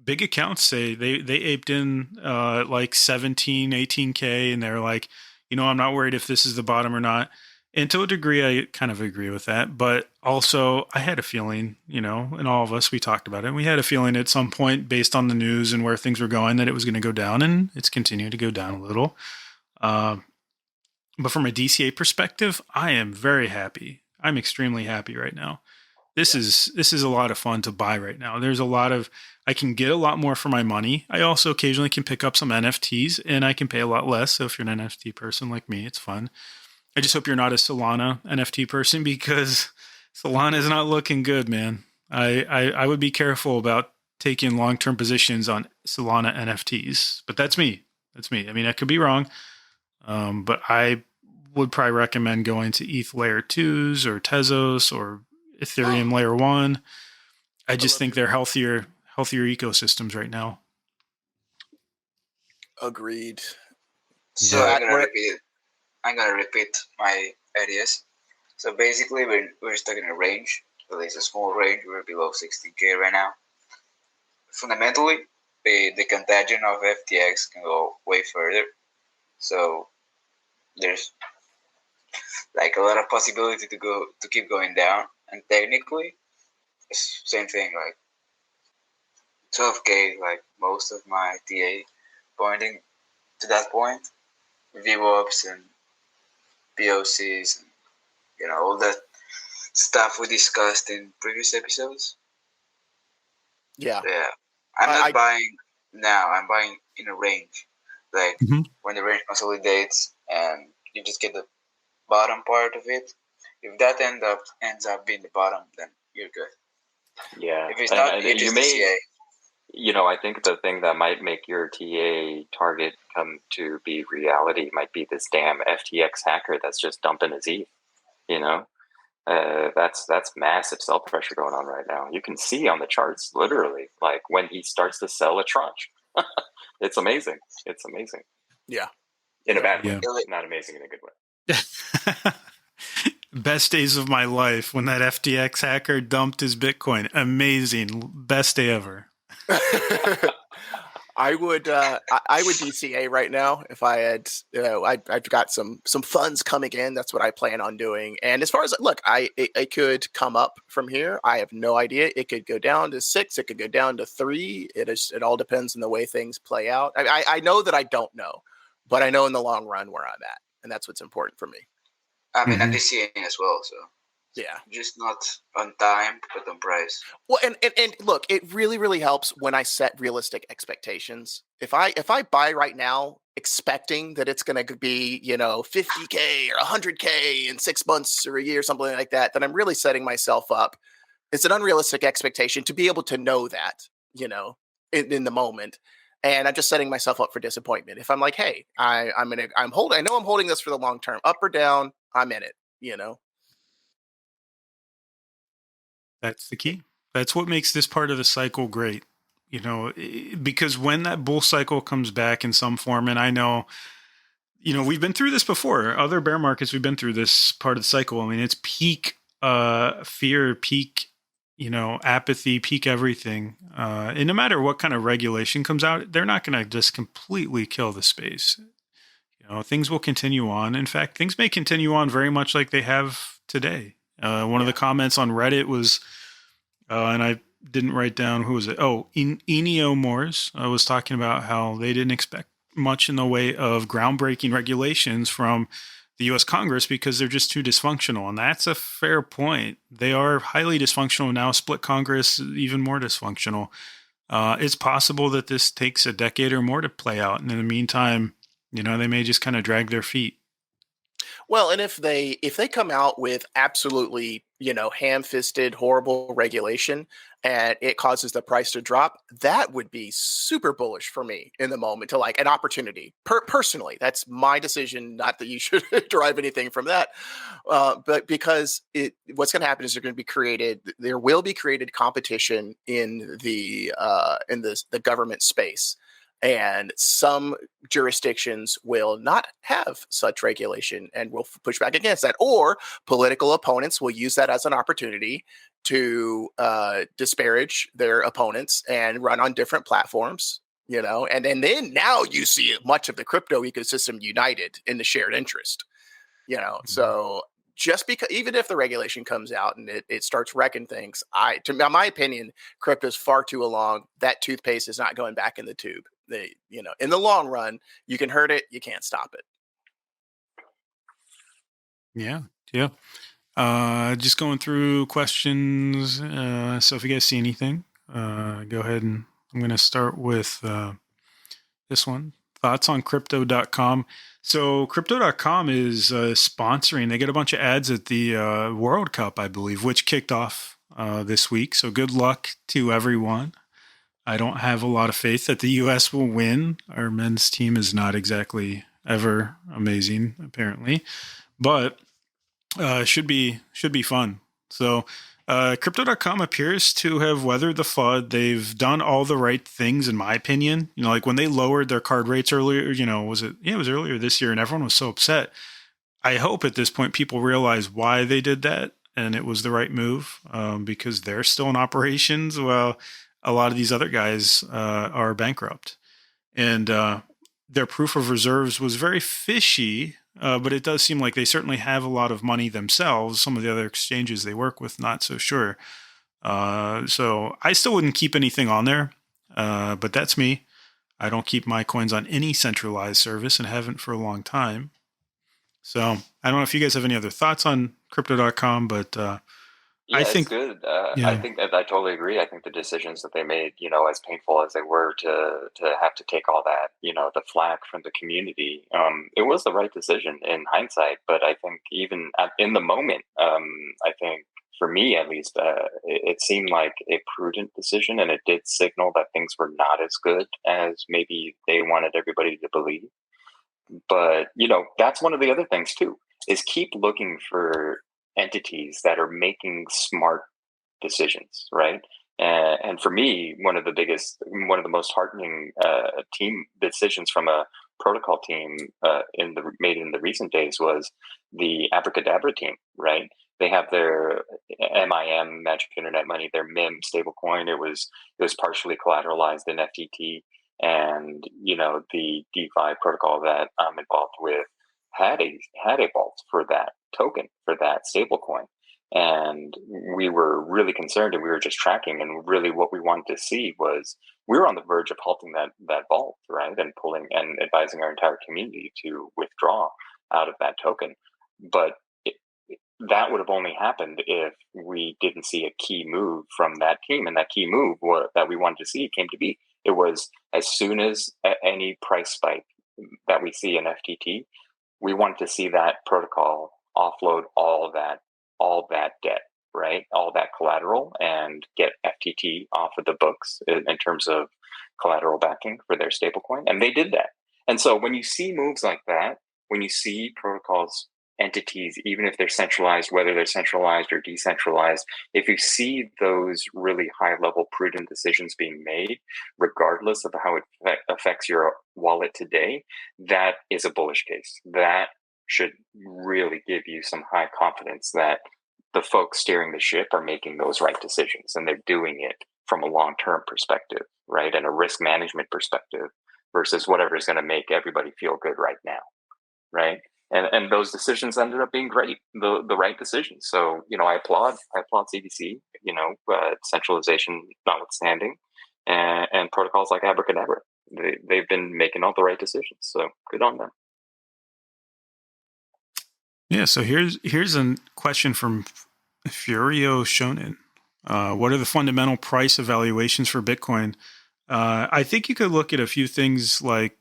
big accounts say they aped in like 17, 18K. And they're like, I'm not worried if this is the bottom or not. And to a degree, I kind of agree with that. But also, I had a feeling, and all of us, we talked about it. We had a feeling at some point, based on the news and where things were going, that it was going to go down, and it's continued to go down a little. But from a DCA perspective, I am very happy. I'm extremely happy right now. This is a lot of fun to buy right now. I can get a lot more for my money. I also occasionally can pick up some NFTs, and I can pay a lot less. So if you're an NFT person like me, it's fun. I just hope you're not a Solana NFT person because Solana is not looking good, man. I would be careful about taking long-term positions on Solana NFTs, but that's me. I mean, I could be wrong, but I would probably recommend going to ETH Layer 2s or Tezos or Ethereum Layer 1. I just think they're healthier ecosystems right now. Agreed. So Yeah. I'm gonna repeat my ideas. So basically, we're stuck in a range. At least a small range. We're below 16K right now. Fundamentally, the contagion of FTX can go way further. So there's like a lot of possibility to keep going down. And technically, same thing. Like 12K, like most of my TA pointing to that point. VWAPs and POCs and all that stuff we discussed in previous episodes. Yeah. I'm not buying now. I'm buying in a range. Like when the range consolidates and you just get the bottom part of it. If that ends up being the bottom, then you're good. Yeah. If it's not, you just DCA. I think the thing that might make your TA target come to be reality might be this damn FTX hacker that's just dumping his ETH. That's massive sell pressure going on right now. You can see on the charts, literally, like when he starts to sell a tranche. It's amazing. Yeah. In a bad way, not amazing in a good way. Best days of my life when that FTX hacker dumped his Bitcoin. Amazing. Best day ever. I would DCA right now if I had, I've got some funds coming in. That's what I plan on doing. And as far as it could come up from here. I have no idea. It could go down to 6. It could go down to 3. It all depends on the way things play out. I know that I don't know, but I know in the long run where I'm at, and that's what's important for me. I mean, I'm DCAing as well, so. Yeah. Just not on time, but on price. Well, and look, it really, really helps when I set realistic expectations. If I buy right now expecting that it's going to be, 50K or 100K in 6 months or a year, something like that, then I'm really setting myself up. It's an unrealistic expectation to be able to know that, in the moment. And I'm just setting myself up for disappointment. If I'm like, hey, I know I'm holding this for the long term, up or down, I'm in it, you know? That's the key. That's what makes this part of the cycle great. Because when that bull cycle comes back in some form, and I know, we've been through this before. Other bear markets, we've been through this part of the cycle. I mean, it's peak fear, peak, apathy, peak everything. And no matter what kind of regulation comes out, they're not going to just completely kill the space. Things will continue on. In fact, things may continue on very much like they have today. One of the comments on Reddit was, and I didn't write down who was it. Oh, Enio Moores was talking about how they didn't expect much in the way of groundbreaking regulations from the U.S. Congress because they're just too dysfunctional. And that's a fair point. They are highly dysfunctional now. Split Congress, even more dysfunctional. It's possible that this takes a decade or more to play out. And in the meantime, they may just kind of drag their feet. Well, and if they come out with absolutely, ham-fisted, horrible regulation and it causes the price to drop, that would be super bullish for me in the moment to like an opportunity. Personally, that's my decision. Not that you should derive anything from that, but because what's going to happen is there will be created competition in the government space. And some jurisdictions will not have such regulation and will push back against that. Or political opponents will use that as an opportunity to disparage their opponents and run on different platforms, and then now you see much of the crypto ecosystem united in the shared interest, Mm-hmm. So just because, even if the regulation comes out and it starts wrecking things, my opinion, crypto is far too long. That toothpaste is not going back in the tube. In the long run, you can hurt it, you can't stop it. Yeah. Just going through questions. So if you guys see anything, go ahead, and I'm going to start with this one. Thoughts on crypto.com. So crypto.com is sponsoring. They get a bunch of ads at the World Cup, I believe, which kicked off this week. So good luck to everyone. I don't have a lot of faith that the U.S. will win. Our men's team is not exactly ever amazing, apparently, but should be fun. So crypto.com appears to have weathered the flood. They've done all the right things, in my opinion. Like when they lowered their card rates earlier, it was earlier this year, and everyone was so upset. I hope at this point people realize why they did that, and it was the right move, because they're still in operations. Well, a lot of these other guys are bankrupt, and their proof of reserves was very fishy. But it does seem like they certainly have a lot of money themselves. Some of the other exchanges they work with, not so sure. So I still wouldn't keep anything on there, but that's me. I don't keep my coins on any centralized service and haven't for a long time. So I don't know if you guys have any other thoughts on crypto.com, but Yeah, I think it's good. yeah. I think that I totally agree. I think the decisions that they made, as painful as they were to have to take all that, the flack from the community, it was the right decision in hindsight. But I think even in the moment, I think for me at least, it seemed like a prudent decision, and it did signal that things were not as good as maybe they wanted everybody to believe. But that's one of the other things too, is keep looking for entities that are making smart decisions, right? And for me, one of the most heartening team decisions from a protocol team made in the recent days was the Abracadabra team, right? They have their MIM, Magic Internet Money, their MIM stablecoin. It was partially collateralized in FTT, and the DeFi protocol that I'm involved with had a vault for that token, for that stablecoin. And we were really concerned, and we were just tracking, and really what we wanted to see was we were on the verge of halting that vault, right, and pulling and advising our entire community to withdraw out of that token. But that would have only happened if we didn't see a key move from that team, and that key move that we wanted to see came to be. It was as soon as any price spike that we see in FTT, we wanted to see that protocol offload all that debt, right? All that collateral, and get FTT off of the books in terms of collateral backing for their stablecoin, and they did that. And so when you see moves like that, when you see protocols, entities, even if they're centralized, whether they're centralized or decentralized, if you see those really high level prudent decisions being made, regardless of how it affects your wallet today, that is a bullish case. That should really give you some high confidence that the folks steering the ship are making those right decisions, and they're doing it from a long-term perspective, right? And a risk management perspective versus whatever is going to make everybody feel good right now, right? And those decisions ended up being great, the right decisions. So, I applaud CBC, centralization notwithstanding, and protocols like Abracadabra. They've been making all the right decisions. So good on them. Yeah. So here's a question from Furio Shonen. What are the fundamental price evaluations for Bitcoin? I think you could look at a few things like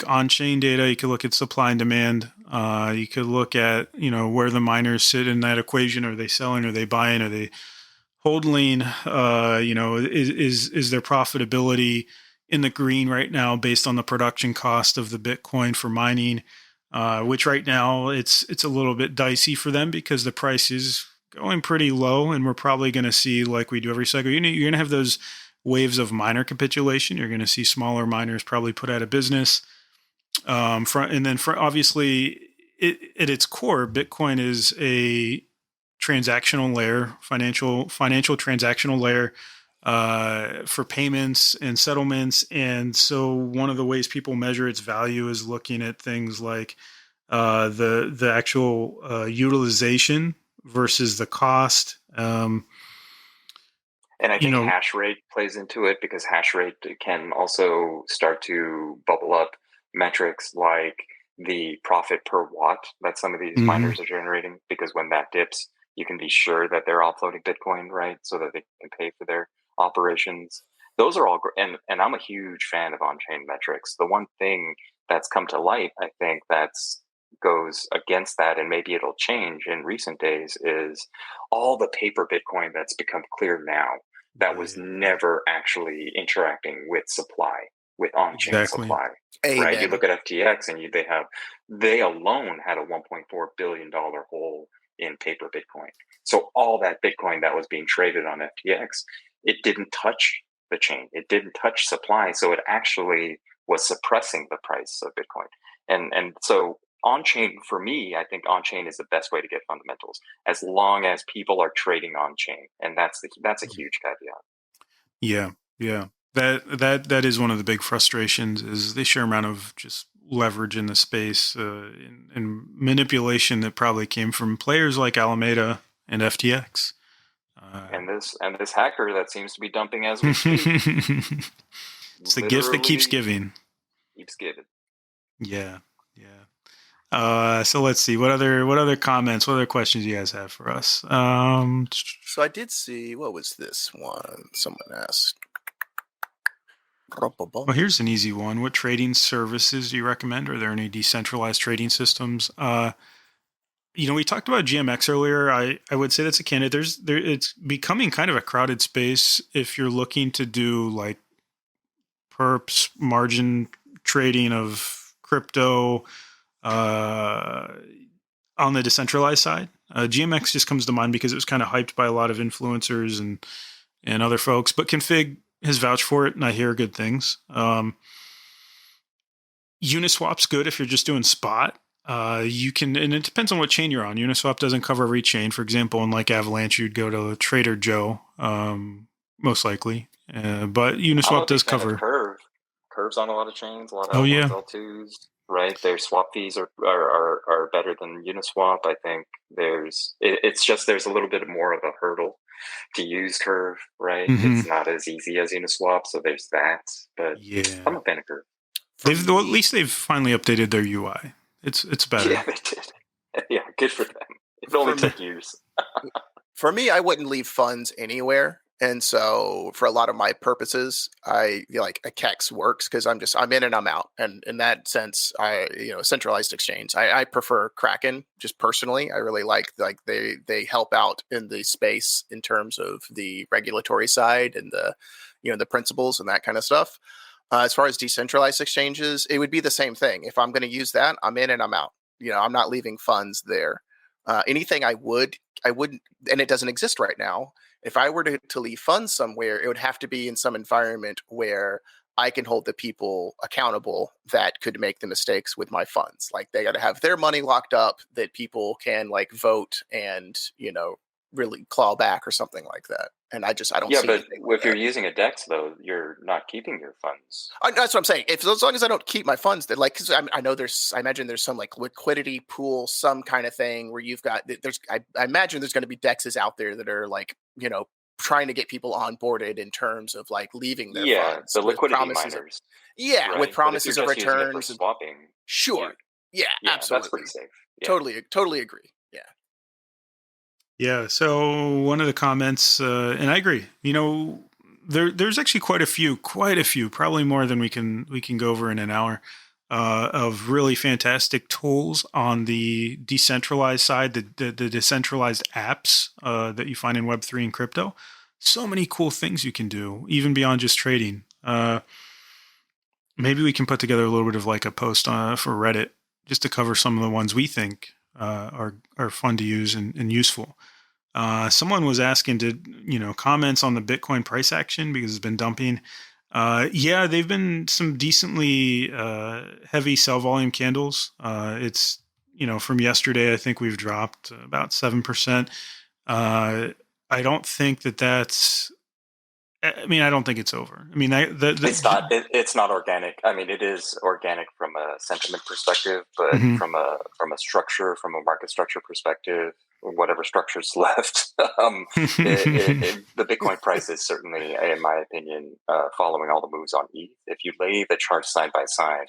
on-chain data. You could look at supply and demand. You could look at, where the miners sit in that equation. Are they selling? Are they buying? Are they holding? Is their profitability in the green right now based on the production cost of the Bitcoin for mining? Which right now it's a little bit dicey for them because the price is going pretty low, and we're probably going to see, like we do every cycle, you're going to have those waves of miner capitulation. You're going to see smaller miners probably put out of business. Obviously, at its core, Bitcoin is a transactional layer, financial transactional layer for payments and settlements. And so one of the ways people measure its value is looking at things like the actual utilization versus the cost. And I think hash rate plays into it, because hash rate can also start to bubble up metrics like the profit per watt that some of these miners are generating, because when that dips, you can be sure that they're offloading Bitcoin, right? So that they can pay for their operations. Those are all great. And I'm a huge fan of on-chain metrics. The one thing that's come to light, I think, that's goes against that, and maybe it'll change in recent days, is all the paper Bitcoin that's become clear now that was never actually interacting with supply, with on-chain supply. Amen. Right? You look at FTX, and they alone had a $1.4 billion hole in paper Bitcoin. So all that Bitcoin that was being traded on FTX, it didn't touch the chain. It didn't touch supply. So it actually was suppressing the price of Bitcoin. And so on-chain, for me, I think on-chain is the best way to get fundamentals, as long as people are trading on-chain. And that's a huge caveat. Yeah. That is one of the big frustrations, is the sheer amount of just leverage in the space and manipulation that probably came from players like Alameda and FTX. And this hacker that seems to be dumping as we speak. It's the gift that keeps giving. Keeps giving. Yeah. So let's see, what other comments, what other questions you guys have for us? So I did see, what was this one? Someone asked. Well, here's an easy one. What trading services do you recommend? Are there any decentralized trading systems? We talked about GMX earlier. I would say that's a candidate. It's becoming kind of a crowded space if you're looking to do like perps, margin trading of crypto on the decentralized side. GMX just comes to mind because it was kind of hyped by a lot of influencers and other folks, but Config has vouched for it, and I hear good things. Uniswap's good if you're just doing spot. You can, and it depends on what chain you're on. Uniswap doesn't cover every chain. For example, in like Avalanche, you'd go to Trader Joe, most likely. But Uniswap does cover. Curve's on a lot of chains, a lot of L1s, L2s, right? Their swap fees are better than Uniswap. I think there's a little bit more of a hurdle to use Curve, right? It's not as easy as Uniswap, so there's that. But I'm a fan of Curve. At least they've finally updated their UI. It's better. Yeah, they did. Yeah, good for them. It only took years. For me, I wouldn't leave funds anywhere. And so for a lot of my purposes, I feel like a KEX works because I'm in and I'm out. And in that sense, centralized exchange, I prefer Kraken just personally. I really like they help out in the space in terms of the regulatory side and the principles and that kind of stuff. As far as decentralized exchanges, it would be the same thing. If I'm going to use that, I'm in and I'm out. I'm not leaving funds there. Anything I wouldn't, and it doesn't exist right now. If I were to leave funds somewhere, it would have to be in some environment where I can hold the people accountable that could make the mistakes with my funds. Like they got to have their money locked up that people can like vote and, really claw back or something like that. And I don't Yeah, see but anything like if you're that. using a DEX, though, you're not keeping your funds. That's what I'm saying. As long as I don't keep my funds, that like, because I know I imagine there's some like liquidity pool, some kind of thing where you've got I imagine there's going to be dexes out there that are like trying to get people onboarded in terms of like leaving their Yeah, funds the with liquidity promises of miners, with right? But if you're promises of just using it for returns and swapping, you sure, yeah, yeah, that's pretty absolutely, safe. Yeah. totally agree. Yeah, Yeah. So one of the comments, and I agree. There's actually quite a few, probably more than we can go over in an hour, of really fantastic tools on the decentralized side, the decentralized apps that you find in Web3 and crypto. So many cool things you can do, even beyond just trading. Maybe we can put together a little bit of like a post for Reddit just to cover some of the ones we think are fun to use and useful. Someone was asking comments on the Bitcoin price action because it's been dumping. Yeah, they've been some decently heavy sell volume candles. It's from yesterday, I think we've dropped about 7%. I don't think that's. I mean, I don't think it's over. I mean, It's not. It's not organic. I mean, it is organic from a sentiment perspective, but Mhm. from a structure, from a market structure perspective, whatever structure's left, the Bitcoin price is certainly, in my opinion, following all the moves on ETH. If you lay the charts side by side,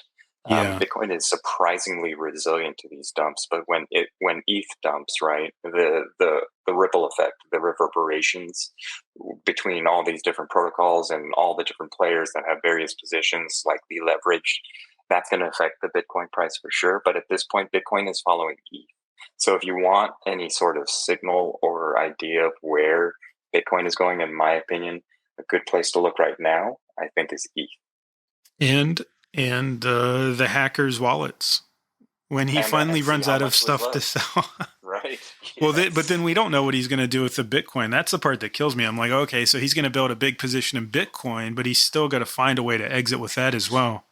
Yeah. Bitcoin is surprisingly resilient to these dumps. But when ETH dumps, right, the ripple effect, the reverberations between all these different protocols and all the different players that have various positions, like the leverage, that's going to affect the Bitcoin price for sure. But at this point, Bitcoin is following ETH. So if you want any sort of signal or idea of where Bitcoin is going, in my opinion, a good place to look right now, I think, is ETH. And the hackers' wallets when he finally And see runs how out of much was stuff to left, sell. right? Well, Yes. but then we don't know what he's going to do with the Bitcoin. That's the part that kills me. I'm like, okay, so he's going to build a big position in Bitcoin, but he's still got to find a way to exit with that as well.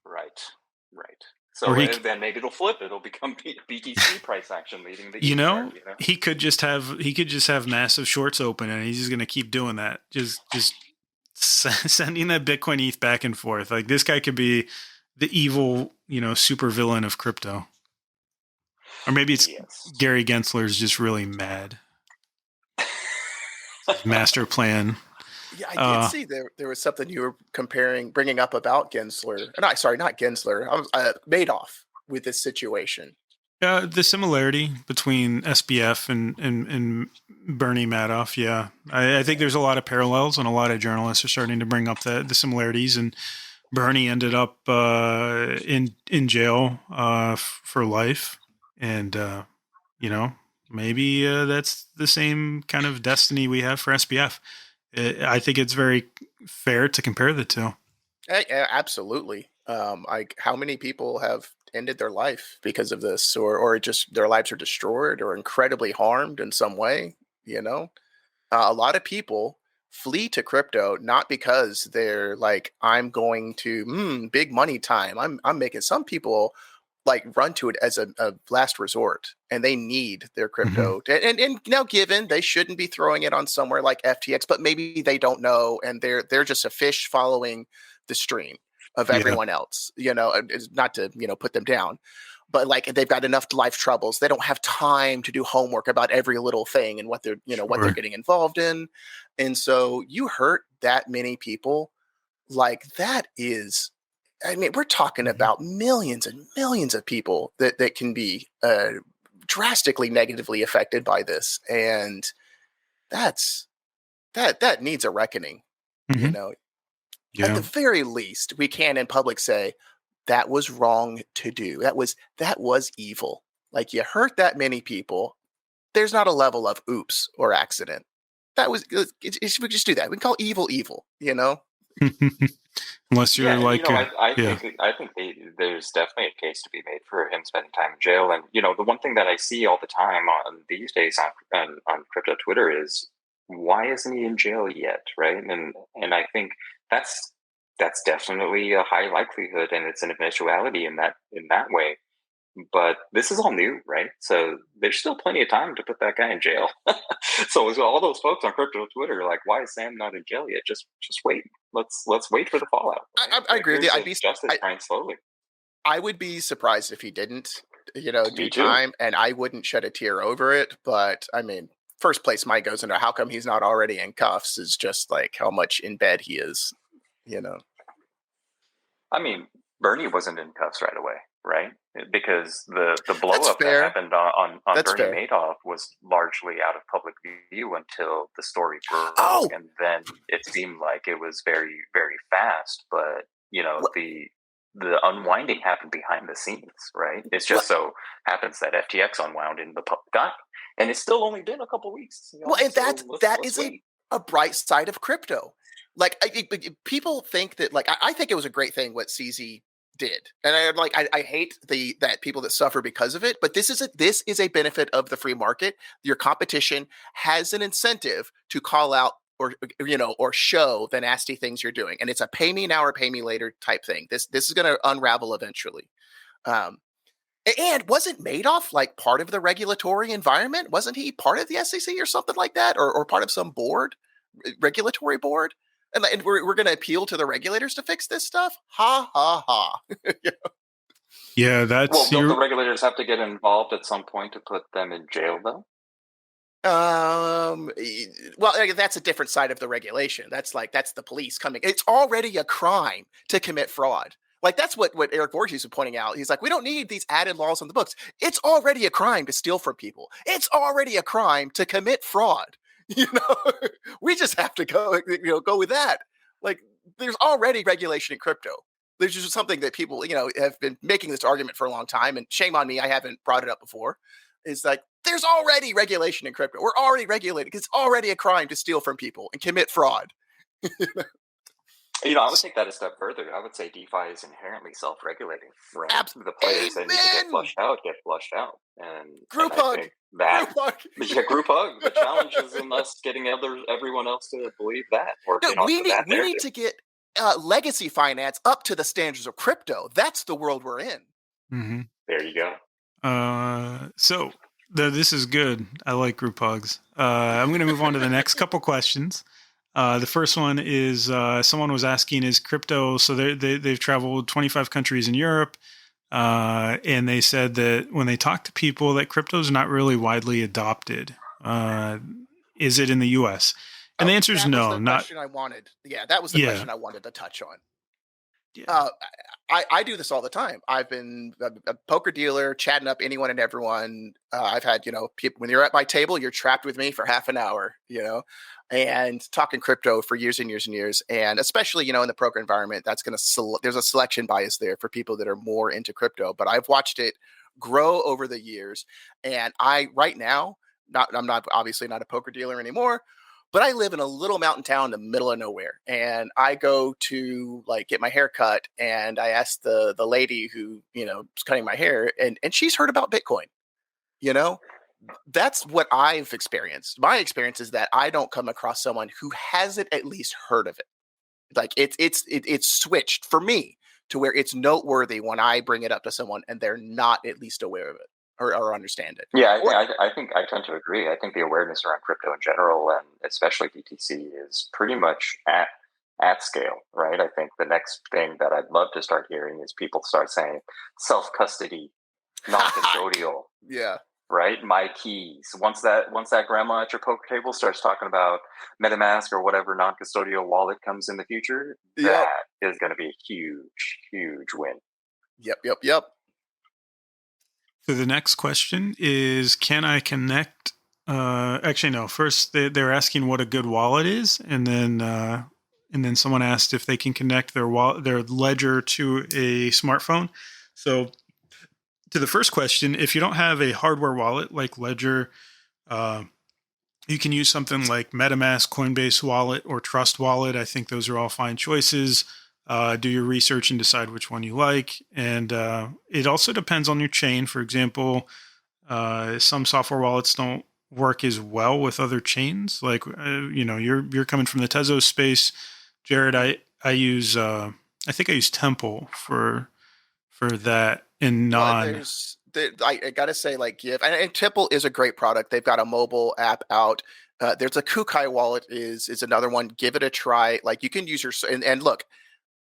Right. Or So then maybe it'll flip. It'll become BTC price action leading the ETH chart. he could just have massive shorts open, and he's just going to keep doing that. Just sending that Bitcoin ETH back and forth. Like this guy could be the evil, super villain of crypto. Or maybe it's Yes. Gary Gensler's just really mad. His master plan. yeah. I did see there was something you were bringing up about Gensler. Not Gensler. I was Madoff with this situation. The similarity between SBF and Bernie Madoff, yeah. I think there's a lot of parallels, and a lot of journalists are starting to bring up the similarities. And Bernie ended up in jail for life, and maybe that's the same kind of destiny we have for SBF. I think it's very fair to compare the two. Absolutely. Like how many people have ended their life because of this, or just their lives are destroyed or incredibly harmed in some way? A lot of people flee to crypto not because they're like, I'm going to big money time. I'm making. Some people like run to it as a last resort, and they need their crypto. And now, given they shouldn't be throwing it on somewhere like FTX, but maybe they don't know, and they're just a fish following the stream of Yeah. everyone else. Not to put them down, but like they've got enough life troubles. They don't have time to do homework about every little thing and what they're what they're Sure. getting involved in. And so you hurt that many people, like that is, I mean, we're talking about millions and millions of people that can be drastically negatively affected by this, and that needs a reckoning. You know, at the Yeah. very least, we can in public say that was wrong to do. That was evil. Like you hurt that many people. There's not a level of oops or accident. That was we just do that. We can call evil evil. unless you're Yeah, like, yeah. I think there's definitely a case to be made for him spending time in jail. And the one thing that I see all the time on these days on crypto Twitter is, why isn't he in jail yet, right? And I think that's definitely a high likelihood, and it's an eventuality in that way. But this is all new, right? So there's still plenty of time to put that guy in jail. So all those folks on crypto Twitter are like, why is Sam not in jail yet? Just wait. Let's wait for the fallout. Right? I agree with you. Justice trying slowly. I would be surprised if he didn't, Me do too. time, and I wouldn't shed a tear over it. But I mean, first place my goes into how come he's not already in cuffs is just like how much in bed he is, I mean, Bernie wasn't in cuffs right away, right? Because the blow That's up that fair. happened on That's Bernie fair. Madoff was largely out of public view until the story broke, Oh! and then it seemed like it was very, very fast. But What- the unwinding happened behind the scenes, right? It's just so happens that FTX unwound in the public eye, and it's still only been a couple weeks. Well, and so that let's is wait. a bright side of crypto. Like people think that, like, I think it was a great thing what CZ did, and I hate that people that suffer because of it. But this is a benefit of the free market. Your competition has an incentive to call out or show the nasty things you're doing, and it's a pay me now or pay me later type thing. This is going to unravel eventually. And wasn't Madoff like part of the regulatory environment? Wasn't he part of the SEC or something like that, or part of some board, regulatory board? And we're going to appeal to the regulators to fix this stuff? Ha ha ha! Yeah, that's well. Don't the regulators have to get involved at some point to put them in jail, though? Well, that's a different side of the regulation. That's the police coming. It's already a crime to commit fraud. Like that's what Eric Voorhees was pointing out. He's like, we don't need these added laws on the books. It's already a crime to steal from people. It's already a crime to commit fraud. We just have to go with that. Like there's already regulation in crypto. There's just something that people, have been making this argument for a long time, and shame on me, I haven't brought it up before. Is like there's already regulation in crypto. We're already regulated because it's already a crime to steal from people and commit fraud. I would take that a step further. I would say DeFi is inherently self-regulating. Right? The players that need to get flushed out. And group and hug. Group hug. Yeah, group hug. The challenge is in us getting everyone else to believe that. Or we need to get legacy finance up to the standards of crypto. That's the world we're in. Mm-hmm. There you go. So this is good. I like group hugs. I'm going to move on to the next couple questions. The first one is someone was asking, is crypto, so they've traveled 25 countries in Europe, and they said that when they talk to people that crypto is not really widely adopted. Is it in the U.S.? And the answer is no. That was the question I wanted. Yeah, that was the question I wanted to touch on. Yeah. I do this all the time. I've been a poker dealer, chatting up anyone and everyone. I've had, people, when you're at my table, you're trapped with me for half an hour, and talking crypto for years and years and years. And especially, in the poker environment, that's going to, there's a selection bias there for people that are more into crypto, but I've watched it grow over the years. And right now, I'm not obviously not a poker dealer anymore, but I live in a little mountain town in the middle of nowhere, and I go to get my hair cut, and I asked the lady who is cutting my hair, and she's heard about Bitcoin. That's what I've experienced. My experience is that I don't come across someone who hasn't at least heard of it. Like it's switched for me to where it's noteworthy when I bring it up to someone and they're not at least aware of it. Or understand it. Yeah, I think I tend to agree. I think the awareness around crypto in general, and especially BTC, is pretty much at scale, right? I think the next thing that I'd love to start hearing is people start saying self-custody, non-custodial. Yeah. Right? My keys. Once that grandma at your poker table starts talking about MetaMask or whatever non-custodial wallet comes in the future, that is going to be a huge, huge win. Yep. So the next question is, can I connect? Actually, no. First, they're asking what a good wallet is, and then someone asked if they can connect their ledger to a smartphone. So, to the first question, if you don't have a hardware wallet like Ledger, you can use something like MetaMask, Coinbase Wallet, or Trust Wallet. I think those are all fine choices. Do your research and decide which one you like. And it also depends on your chain. For example, some software wallets don't work as well with other chains. Like you're coming from the Tezos space, Jared. I use I think I use Temple for that in non. I gotta say, like Give and Temple is a great product. They've got a mobile app out. There's a Kukai wallet is another one. Give it a try. Like you can use your and look,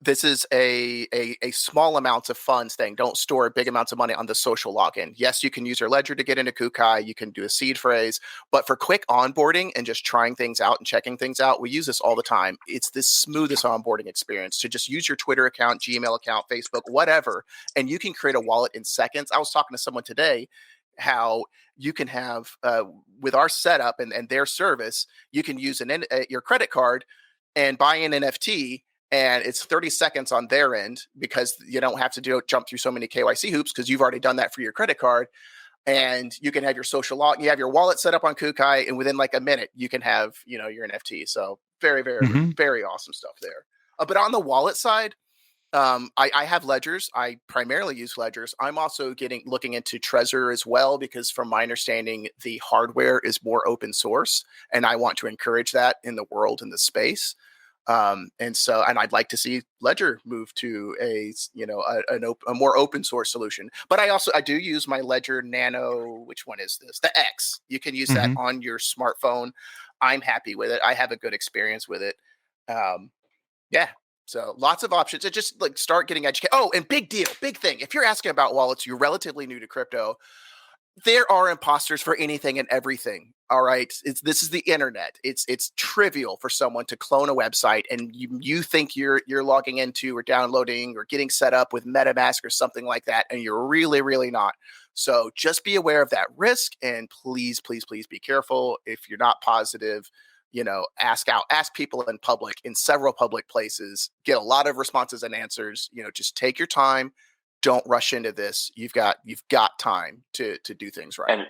this is a small amounts of funds thing. Don't store big amounts of money on the social login. Yes, you can use your ledger to get into Kukai. You can do a seed phrase, but for quick onboarding and just trying things out and checking things out, we use this all the time. It's the smoothest onboarding experience to just use your Twitter account, Gmail account, Facebook, whatever, and you can create a wallet in seconds. I was talking to someone today how you can have with our setup and their service, you can use your credit card and buy an NFT, and it's 30 seconds on their end because you don't have to jump through so many KYC hoops because you've already done that for your credit card. And you can have your social log, you have your wallet set up on Kukai, and within like a minute, you can have, your NFT. So very, very, very awesome stuff there. But on the wallet side, I have ledgers. I primarily use ledgers. I'm also looking into Trezor as well, because from my understanding, the hardware is more open source, and I want to encourage that in the world, in the space. And I'd like to see Ledger move to a more open source solution. But I do use my Ledger Nano. Which one is this? The X. You can use that on your smartphone. I'm happy with it. I have a good experience with it. Yeah. So lots of options. It just like start getting educated. Oh, and big thing. If you're asking about wallets, you're relatively new to crypto. There are imposters for anything and everything. All right. This is the internet. It's trivial for someone to clone a website and you think you're logging into or downloading or getting set up with MetaMask or something like that, and you're really, really not. So just be aware of that risk, and please, please, please be careful. If you're not positive, ask people in public, in several public places, get a lot of responses and answers. Just take your time. Don't rush into this. You've got time to do things right.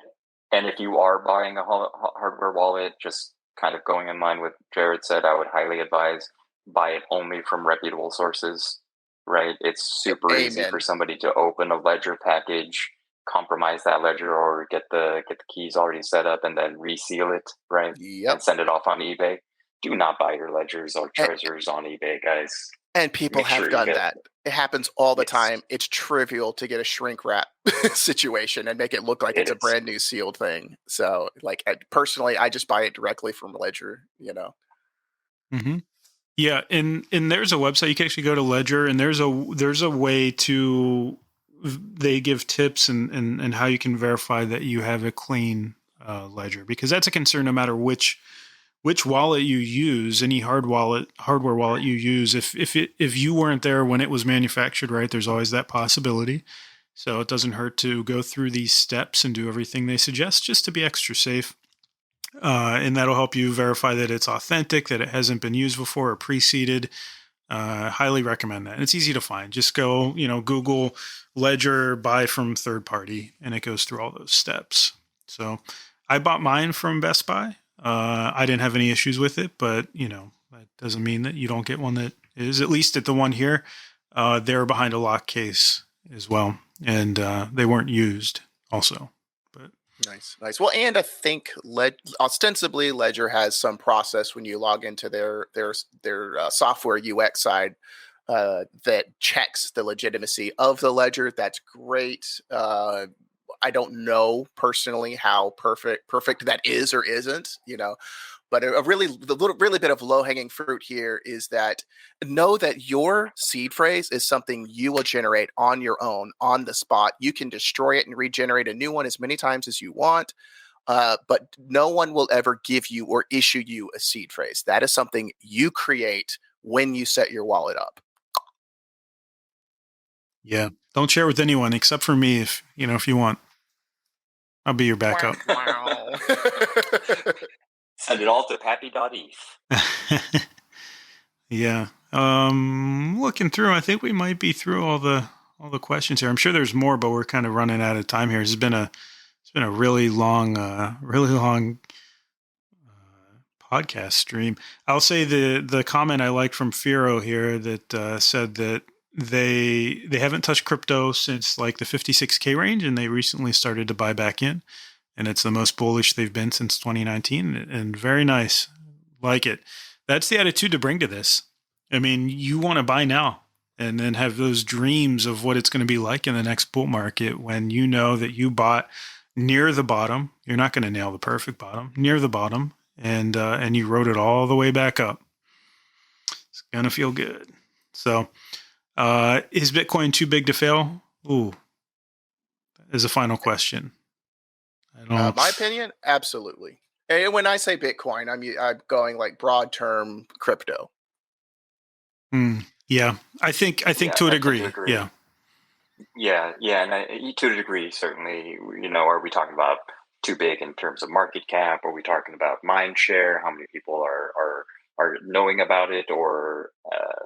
And if you are buying a hardware wallet, just kind of going in line with Jared said, I would highly advise buy it only from reputable sources. Right? It's super easy for somebody to open a ledger package, compromise that ledger, or get the keys already set up and then reseal it, right? Yep. And send it off on eBay. Do not buy your ledgers or treasures on eBay, guys. And people have done that. It happens all the time. It's trivial to get a shrink wrap situation and make it look like it's a brand new sealed thing. So, like, personally, I just buy it directly from Ledger. Yeah, and there's a website you can actually go to Ledger, and there's a way to they give tips and how you can verify that you have a clean ledger, because that's a concern no matter which wallet you use, any hardware wallet you use. If you weren't there when it was manufactured, right, there's always that possibility. So it doesn't hurt to go through these steps and do everything they suggest just to be extra safe. And that'll help you verify that it's authentic, that it hasn't been used before or preceded. Highly recommend that. And it's easy to find. Just go, Google Ledger, buy from third party, and it goes through all those steps. So I bought mine from Best Buy. I didn't have any issues with it, but that doesn't mean that you don't get one that is. At least at the one here, they were behind a lock case as well, and they weren't used also. But nice. Well, and I think ostensibly Ledger has some process when you log into their software UX side that checks the legitimacy of the ledger. That's great. I don't know personally how perfect that is or isn't, but the really bit of low hanging fruit here is that know that your seed phrase is something you will generate on your own, on the spot. You can destroy it and regenerate a new one as many times as you want. But no one will ever give you or issue you a seed phrase. That is something you create when you set your wallet up. Yeah. Don't share with anyone except for me if you want. I'll be your backup. Wow. Send it all to pappy.eth. Yeah. Looking through, I think we might be through all the questions here. I'm sure there's more, but we're kind of running out of time here. It's been a really long podcast stream. I'll say the comment I liked from Firo here that said that they haven't touched crypto since like the 56K range, and they recently started to buy back in, and it's the most bullish they've been since 2019, and very nice. Like it. That's the attitude to bring to this. I mean, you want to buy now and then have those dreams of what it's going to be like in the next bull market when you know that you bought near the bottom. You're not going to nail the perfect bottom, near the bottom, and you rode it all the way back up. It's going to feel good. So, is Bitcoin too big to fail? Ooh, is a final question. I don't my opinion, absolutely. And when I say Bitcoin, I'm going like broad term crypto. Yeah, I think to a degree. Yeah. And to a degree, certainly. Are we talking about too big in terms of market cap? Are we talking about mind share? How many people are knowing about it, or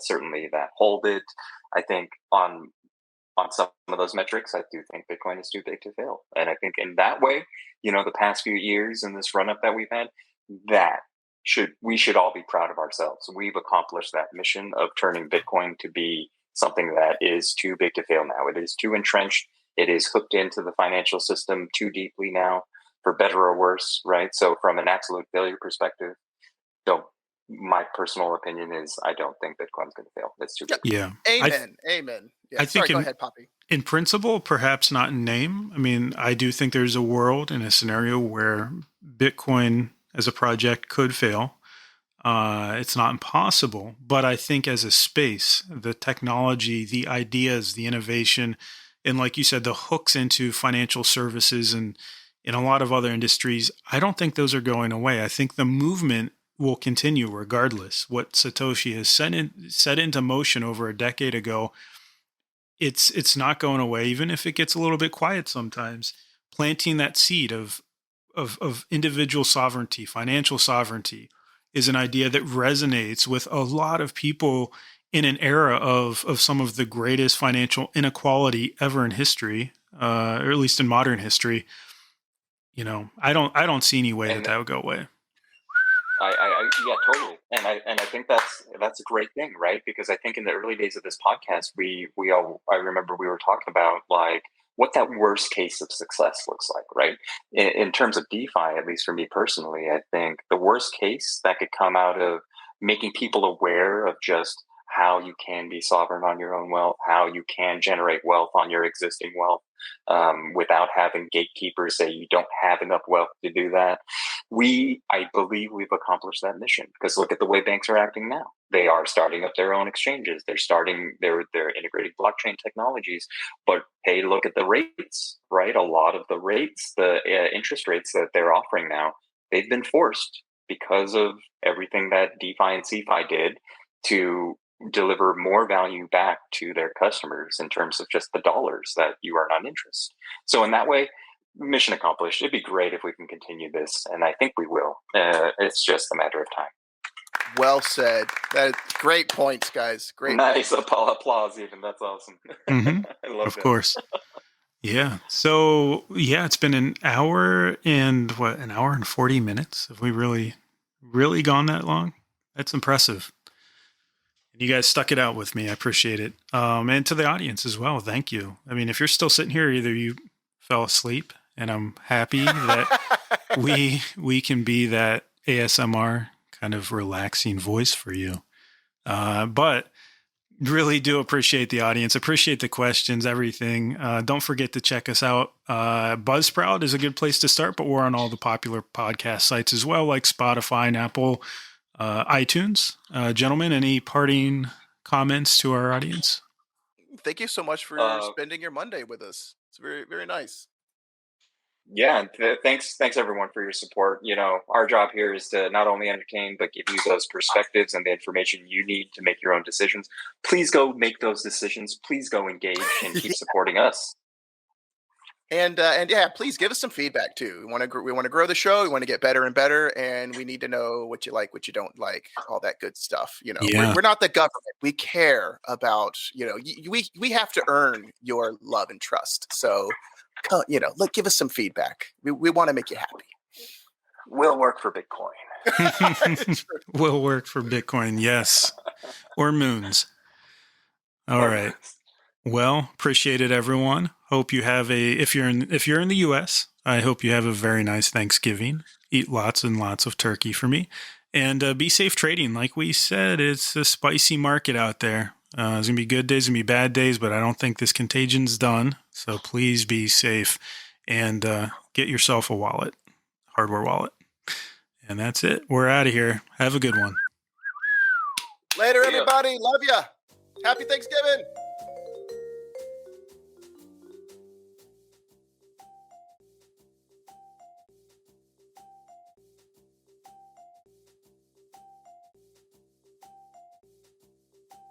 certainly that hold it? I think on some of those metrics, I do think Bitcoin is too big to fail. And I think in that way, the past few years and this run up that we've had, we should all be proud of ourselves. We've accomplished that mission of turning Bitcoin to be something that is too big to fail now. It is too entrenched. It is hooked into the financial system too deeply now, for better or worse, right? So from an absolute failure perspective, my personal opinion is I don't think Bitcoin's going to fail. It's too big. Yeah. Amen. Yeah. I think go ahead, Poppy. In principle, perhaps not in name. I mean, I do think there's a world and a scenario where Bitcoin as a project could fail. It's not impossible, but I think as a space, the technology, the ideas, the innovation, and like you said, the hooks into financial services and in a lot of other industries, I don't think those are going away. I think the movement will continue regardless. What Satoshi has set into motion over a decade ago, it's not going away, even if it gets a little bit quiet sometimes. Planting that seed of individual sovereignty, financial sovereignty, is an idea that resonates with a lot of people in an era of some of the greatest financial inequality ever in history, or at least in modern history. I don't see any way that would go away. Yeah, totally. And I think that's a great thing, right? Because I think in the early days of this podcast, I remember we were talking about like what that worst case of success looks like, right? In terms of DeFi, at least for me personally, I think the worst case that could come out of making people aware of just how you can be sovereign on your own wealth, how you can generate wealth on your existing wealth, without having gatekeepers say you don't have enough wealth to do that. I believe we've accomplished that mission, because look at the way banks are acting now. They are starting up their own exchanges. They're integrating blockchain technologies. But hey, look at the rates, right? A lot of the rates, the interest rates that they're offering now, they've been forced because of everything that DeFi and CeFi did to deliver more value back to their customers in terms of just the dollars that you earn on interest. So in that way, mission accomplished. It'd be great if we can continue this, and I think we will. It's just a matter of time. Well said. Great points, guys. Great. Nice applause, even. That's awesome. Mm-hmm. I love it. Of course. Yeah. So it's been an hour and 40 minutes. Have we really gone that long? That's impressive. You guys stuck it out with me. I appreciate it. And to the audience as well. Thank you. I mean, if you're still sitting here, either you fell asleep, and I'm happy that we can be that ASMR kind of relaxing voice for you. But really do appreciate the audience. Appreciate the questions, everything. Don't forget to check us out. Buzzsprout is a good place to start, but we're on all the popular podcast sites as well, like Spotify and Apple, iTunes. Gentlemen, any parting comments to our audience? Thank you so much for spending your Monday with us. It's very, very nice. Yeah, thanks everyone for your support. Our job here is to not only entertain, but give you those perspectives and the information you need to make your own decisions. Please go make those decisions. Please go engage and keep supporting us. And yeah, please give us some feedback too. We want to grow the show. We want to get better and better, and we need to know what you like, what you don't like, all that good stuff. We're not the government. We care about we have to earn your love and trust. So give us some feedback. We want to make you happy. We'll work for Bitcoin. Will work for Bitcoin, yes. Or moons. All right. Well, appreciate it, everyone. Hope you have if you're in the US, I hope you have a very nice Thanksgiving. Eat lots and lots of turkey for me. And be safe trading. Like we said, it's a spicy market out there. There's going to be good days and be bad days, but I don't think this contagion's done. So please be safe and get yourself a wallet, hardware wallet. And that's it. We're out of here. Have a good one. Later, everybody. Love ya. Happy Thanksgiving.